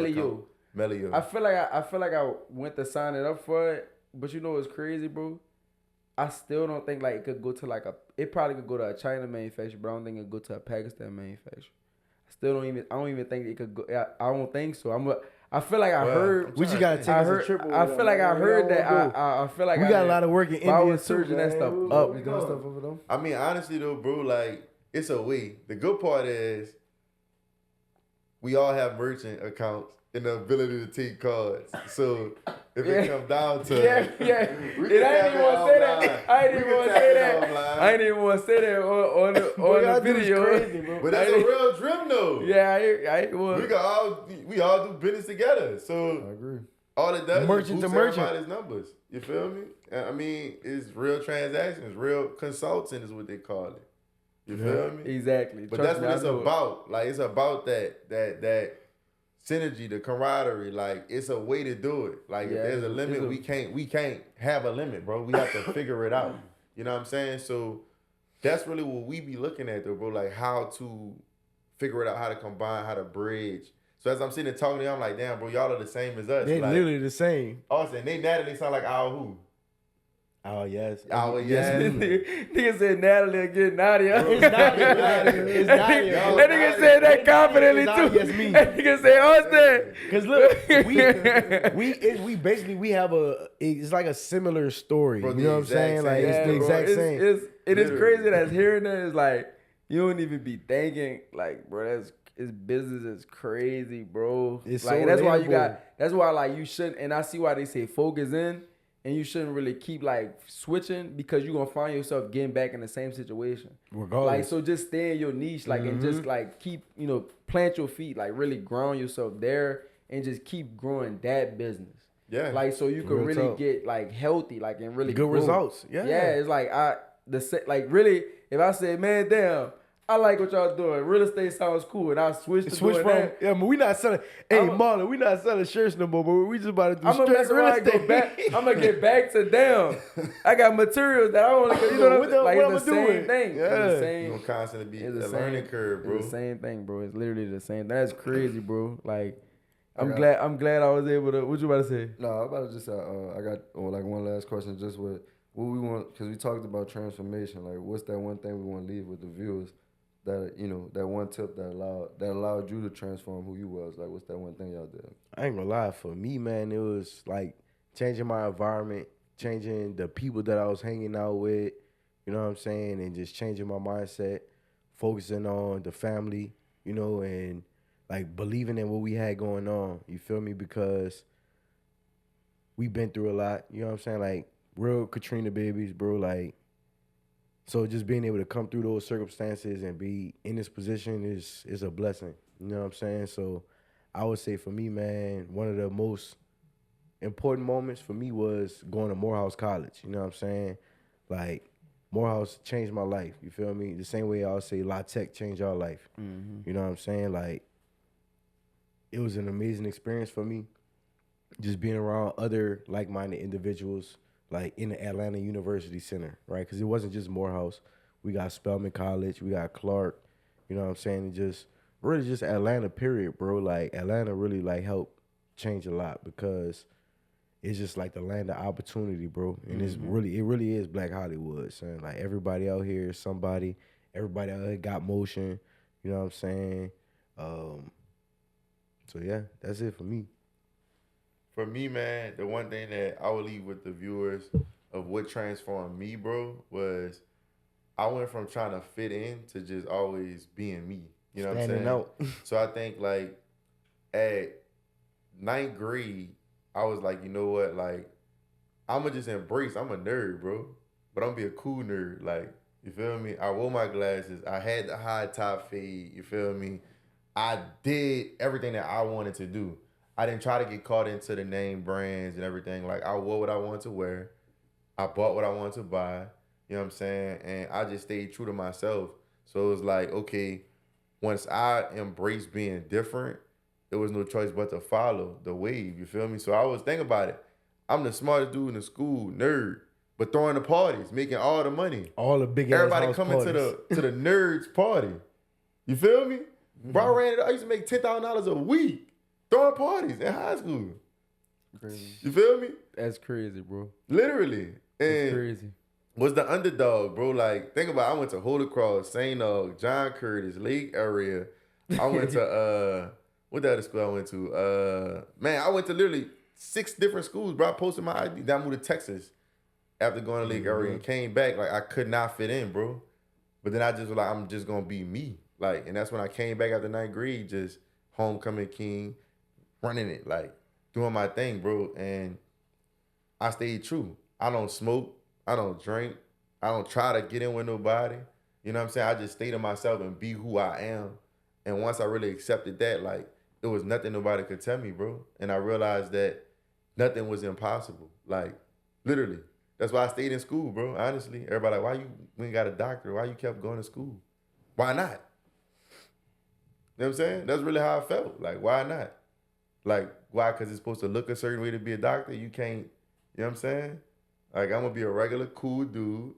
Melio. I feel like I went to sign it up for it, but you know what's crazy, bro? I still don't think like it could go to like it probably could go to a China manufacturer, but I don't think it could go to a Pakistan manufacturer. I don't even think it could go. I don't think so. I feel like I heard. We just gotta take a trip. I feel like I heard that. I feel like we got a lot of work in India. I was searching that stuff up. We doing stuff over them. I mean, honestly though, bro, like it's a way. The good part is we all have merchant accounts and the ability to take cards. So if it comes down to I didn't even want to say that. I didn't even want to say that. I didn't even want to say that on the video. Crazy, bro. But that's a real dream though. Yeah, I was. We all do business together. So I agree. all it does Merchant is to boost merchant. everybody's numbers. You feel me? I mean, it's real transactions, real consulting is what they call it. You feel me? Exactly. But that's what it's about. Like it's about that synergy, the camaraderie. Like it's a way to do it. Like if there's a limit, we can't have a limit, bro. We have to figure it out. You know what I'm saying? So that's really what we be looking at though, bro. Like how to figure it out, how to combine, how to bridge. So as I'm sitting and talking to you, I'm like, damn, bro, y'all are the same as us. They like, literally the same. Austin, they Natalie sound like our who? Oh yes. Our yes. Nigga said Natalie again, Nadia. It's Nadia. It's Nadia. That nigga said that confidently too. Yes, me. That nigga said Austin. Cause look, we basically have it's like a similar story. Bro, you know what I'm saying? Like it's the exact same. It is crazy that hearing that is like you don't even be thinking like, bro, it's business is crazy, bro. It's like so that's why relatable. that's why like you shouldn't, and I see why they say focus in. And you shouldn't really keep like switching because you're gonna find yourself getting back in the same situation. Regardless. Like so just stay in your niche, like and just like keep, plant your feet, like really ground yourself there and just keep growing that business. Yeah. Like so you can Real really talk. get like healthy, like and really Good grow. results. Yeah. Yeah, it's like really if I say, man, damn, I like what y'all doing. Real estate sounds cool, and I switch Switch doing from that. yeah, but we not selling. Hey, Marlon, we not selling shirts no more. But we just about to do I'm gonna mess straight real around and go estate. back. I'm gonna get back to damn. I got materials that I want to. You know what I'm saying? Like what it's the I'ma same do? thing. Yeah. It's the You're same. gonna constantly be a It's the learning same. curve, bro. It's the same thing, bro. It's literally the same. That's crazy, bro. Like, I'm got- glad I was able to. What you about to say? No, I'm about to just I got like one last question, just with what we want, because we talked about transformation. Like, what's that one thing we want to leave with the viewers? That that one tip that allowed you to transform who you was. Like, what's that one thing y'all did? I ain't gonna lie. For me, man, it was like changing my environment, changing the people that I was hanging out with. You know what I'm saying, and just changing my mindset, focusing on the family. And like believing in what we had going on. You feel me? Because we've been through a lot. You know what I'm saying? Like real Katrina babies, bro. Like. So just being able to come through those circumstances and be in this position is a blessing. You know what I'm saying? So I would say for me, man, one of the most important moments for me was going to Morehouse College. You know what I'm saying? Like Morehouse changed my life. You feel me? The same way I would say La Tech changed our life. Mm-hmm. You know what I'm saying? Like it was an amazing experience for me. Just being around other like-minded individuals. Like in the Atlanta University Center, right? Because it wasn't just Morehouse. We got Spelman College. We got Clark. You know what I'm saying? And just really just Atlanta, period, bro. Like Atlanta really like helped change a lot because it's just like the land of opportunity, bro. And it really is Black Hollywood, son. Like everybody out here is somebody. Everybody out here got motion. You know what I'm saying? So yeah, that's it for me. For me, man, the one thing that I would leave with the viewers of what transformed me, bro, was I went from trying to fit in to just always being me. You know Standing what I'm saying? out. So I think like at 9th grade, I was like, you know what? Like, I'm going to just embrace. I'm a nerd, bro. But I'm going to be a cool nerd. Like, you feel me? I wore my glasses. I had the high top fade. You feel me? I did everything that I wanted to do. I didn't try to get caught into the name brands and everything. Like, I wore what I wanted to wear. I bought what I wanted to buy. You know what I'm saying? And I just stayed true to myself. So it was like, okay, once I embraced being different, there was no choice but to follow the wave. You feel me? So I was thinking about it. I'm the smartest dude in the school, nerd, but throwing the parties, making all the money. All the big ass Everybody house coming parties. to the nerds party. You feel me? Bro, I used to make $10,000 a week throwing parties in high school. Crazy. You feel me? That's crazy, bro. Literally. That's And crazy. was the underdog, bro. Like, think about it. I went to Holy Cross, St. Aug, John Curtis, Lake area. I went to, what the other school I went to? Man, I went to literally 6 different schools, bro. I posted my ID. Then I moved to Texas after going to Lake area and came back. Like, I could not fit in, bro. But then I just was like, I'm just going to be me. Like, and that's when I came back after 9th grade, just homecoming king, running it, like, doing my thing, bro. And I stayed true. I don't smoke. I don't drink. I don't try to get in with nobody. You know what I'm saying? I just stay to myself and be who I am. And once I really accepted that, like, there was nothing nobody could tell me, bro. And I realized that nothing was impossible. Like, literally. That's why I stayed in school, bro. Honestly. Everybody like, why you ain't got a doctor? Why you kept going to school? Why not? You know what I'm saying? That's really how I felt. Like, why not? Like, why? Because it's supposed to look a certain way to be a doctor. You can't, you know what I'm saying? Like, I'm going to be a regular cool dude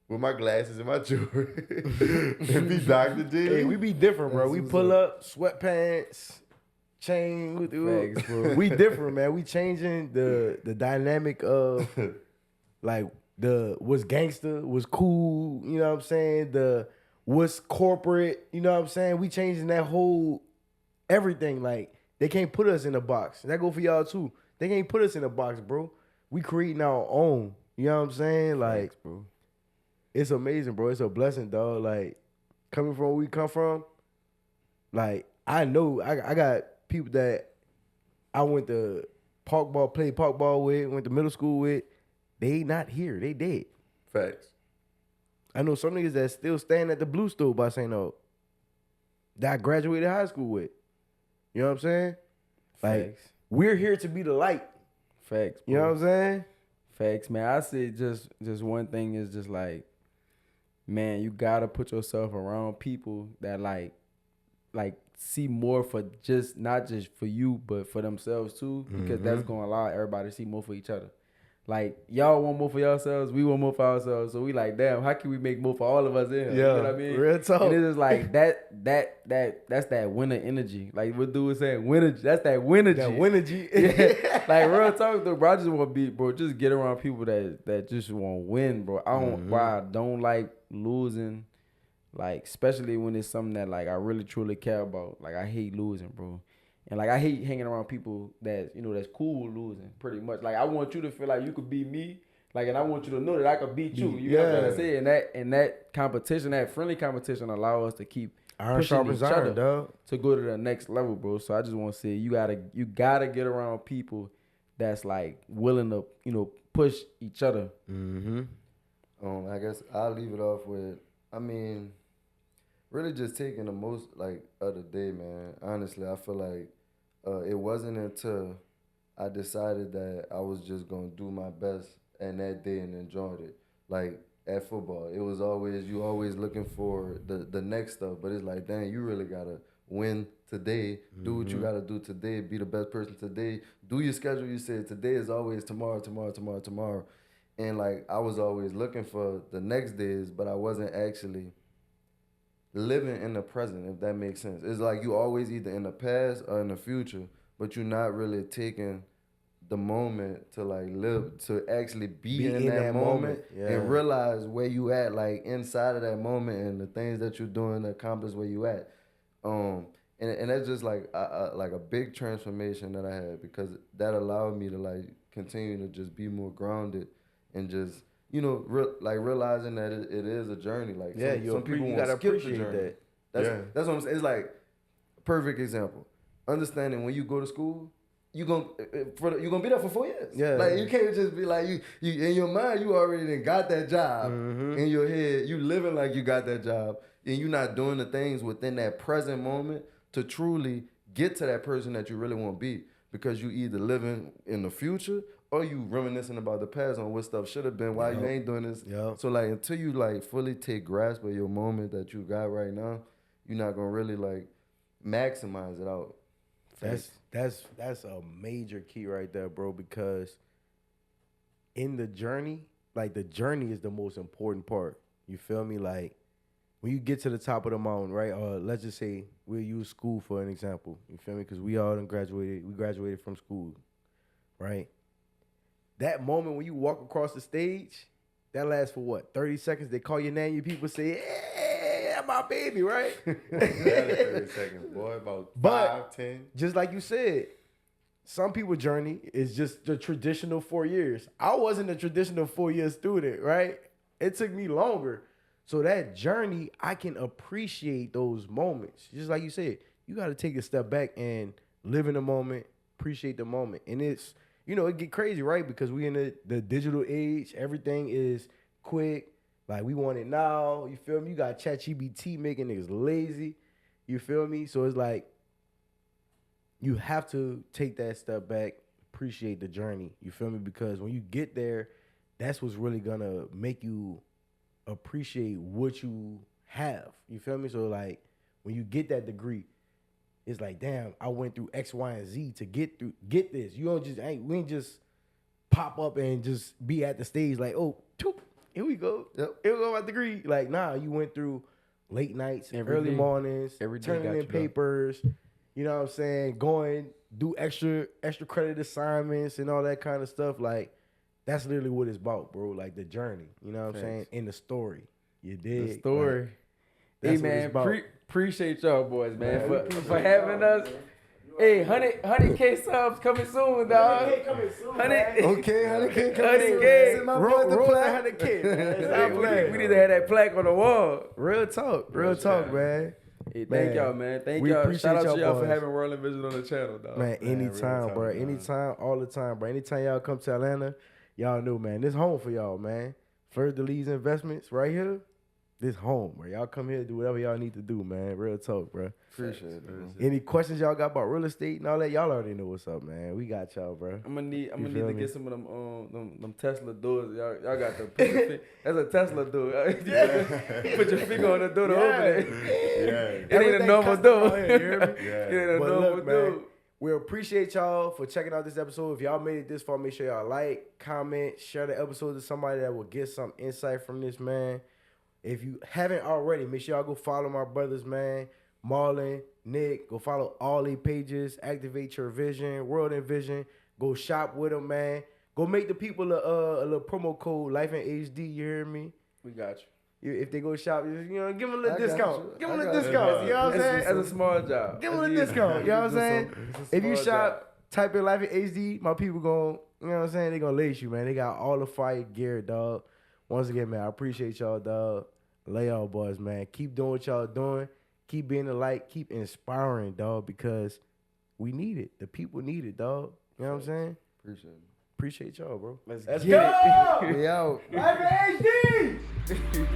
with my glasses and my jewelry and be Dr. J. Hey, we be different, bro. We pull up, sweatpants, chain. Facts, bro. We different, man. We changing the dynamic of like the what's gangster, what's cool, you know what I'm saying? The what's corporate, you know what I'm saying? We changing that whole everything. Like, they can't put us in a box. And that go for y'all too. They can't put us in a box, bro. We creating our own. You know what I'm saying? Like, Facts, bro. It's amazing, bro. It's a blessing, dog. Like, coming from where we come from, like, I know I got people that I went to played park ball with, went to middle school with. They not here. They dead. Facts. I know some niggas that still stand at the blue stool by St. Aug that I graduated high school with. You know what I'm saying? Like, Facts. we're here to be the light. Facts, bro. You know what I'm saying? Facts, man. I say just one thing is just like, man, you gotta put yourself around people that like see more for just not just for you, but for themselves too, because that's gonna allow everybody to see more for each other. Like, y'all want more for yourselves, we want more for ourselves, so we like, damn, how can we make more for all of us in here? You know what I mean? Real talk. And it's just like that's that winner energy. Like what dude was saying, winnergy. That's that winnergy. That winnergy. Yeah. Like real talk though, bro. I just want to be, bro. Just get around people that just want to win, bro. I don't like losing, like especially when it's something that like I really truly care about. Like I hate losing, bro. And like I hate hanging around people that that's cool with losing. Pretty much. Like I want you to feel like you could beat me. Like, and I want you to know that I could beat you. You know what I'm trying to say? And that competition, that friendly competition, allow us to keep Iron pushing sharpens each iron, other dog. to go to the next level, bro. So I just want to say you gotta get around people that's like willing to push each other. Mm-hmm. I guess I'll leave it off with, I mean, really just taking the most like of the day, man. Honestly, I feel like it wasn't until I decided that I was just gonna do my best and that day and enjoyed it. Like at football, it was always you always looking for the next stuff, but it's like, dang, you really gotta win today. Do what you gotta do today. Be the best person today. Do your schedule. You said today is always tomorrow. And like I was always looking for the next days, but I wasn't actually living in the present, if that makes sense. It's like you always either in the past or in the future, but you're not really taking the moment to like live, to actually be in that moment. Yeah. And realize where you at, like inside of that moment and the things that you're doing to accomplish where you at. And that's just like a big transformation that I had, because that allowed me to like continue to just be more grounded and just realizing that it is a journey. Like some people you want gotta to skip the appreciate journey. that. That's what I'm saying. It's like perfect example. Understanding when you go to school, you're gonna be there for 4 years. Yeah. Like you can't just be like you in your mind you already done got that job. In your head you living like you got that job, and you're not doing the things within that present moment to truly get to that person that you really want to be, because you either living in the future or you reminiscing about the past on what stuff should have been, why you ain't doing this. Yep. So like until you like fully take grasp of your moment that you got right now, you're not gonna really like maximize it out. That's a major key right there, bro, because in the journey, like the journey is the most important part. You feel me? Like when you get to the top of the mountain, right? Or let's just say we'll use school for an example. You feel me? Because we all done graduated. We graduated from school, right? That moment when you walk across the stage, that lasts for what? 30 seconds. They call your name. Your people say, "Hey, that's my baby," right? 30 seconds, boy. About But 5, 10. just like you said, some people's journey is just the traditional 4 years. I wasn't a traditional 4-year student, right? It took me longer. So that journey, I can appreciate those moments. Just like you said, you got to take a step back and live in the moment, appreciate the moment. And it's, it get crazy, right? Because we in the digital age. Everything is quick. Like, we want it now. You feel me? You got ChatGPT making niggas lazy. You feel me? So it's like, you have to take that step back, appreciate the journey. You feel me? Because when you get there, that's what's really gonna make you appreciate what you have. You feel me? So like when you get that degree, it's like, damn, I went through X, Y, and Z to get this. You don't just we ain't just pop up and just be at the stage like, oh, toop, here we go. Yep. Here we go, my degree. Like, nah, you went through late nights, early mornings, turning in papers. You know what I'm saying? Going, do extra credit assignments and all that kind of stuff. Like, that's literally what it's about, bro. Like, the journey. You know what I'm saying? In the story. You dig? The story. Like, Hey, that's what man, it's about. appreciate y'all boys, man, for having us. Hey, 100K subs coming soon, dog. 100K. Okay, 100K. 100K. Send my Roll boy the the plaque. 100K, man. It's Hey, not playing. we need to have that plaque on the wall. Real talk, man. Hey, thank Man, y'all, man. Thank we y'all. appreciate Shout out to y'all y'all for boys. having World Envision on the channel, dog. Man, anytime, real talk, bro. man. Anytime, all the time, bro. Anytime y'all come to Atlanta, y'all know, man. This home for y'all, man. WRLDINVSN Investments right here. This home, bro. Y'all come here, do whatever y'all need to do, man. Real talk, bro. Appreciate it, bro. Any questions y'all got about real estate and all that? Y'all already know what's up, man. We got y'all, bro. I'm gonna need feel to me? get some of them Tesla doors. Y'all got the put your that's a Tesla door. You put your finger on the door to open it. It ain't a Everything normal custom door. out here, you hear me? It ain't a But normal look, door. man, we appreciate y'all for checking out this episode. If y'all made it this far, make sure y'all like, comment, share the episode to somebody that will get some insight from this, man. If you haven't already, make sure y'all go follow my brothers, man. Marlon, Nick, go follow all their pages. Activate your vision, World Envision. Go shop with them, man. Go make the people a little promo code Life in HD. You hear me? We got you. If they go shop, give them a little I got discount. you. Give them I a got little discount. You know what I'm saying? As a small job. Give them a That's little easy. discount. You know what I'm saying? It's a If you small shop, job. type in Life in HD, my people gon' you know what I'm saying? They gonna lace you, man. They got all the fire gear, dog. Once again, man, I appreciate y'all, dog. Lay y'all boys, man. Keep doing what y'all doing. Keep being the light. Keep inspiring, dog, because we need it. The people need it, dog. You know what I'm saying? Appreciate it. Appreciate y'all, bro. Let's Let's get get it. it. We out. Life in HD!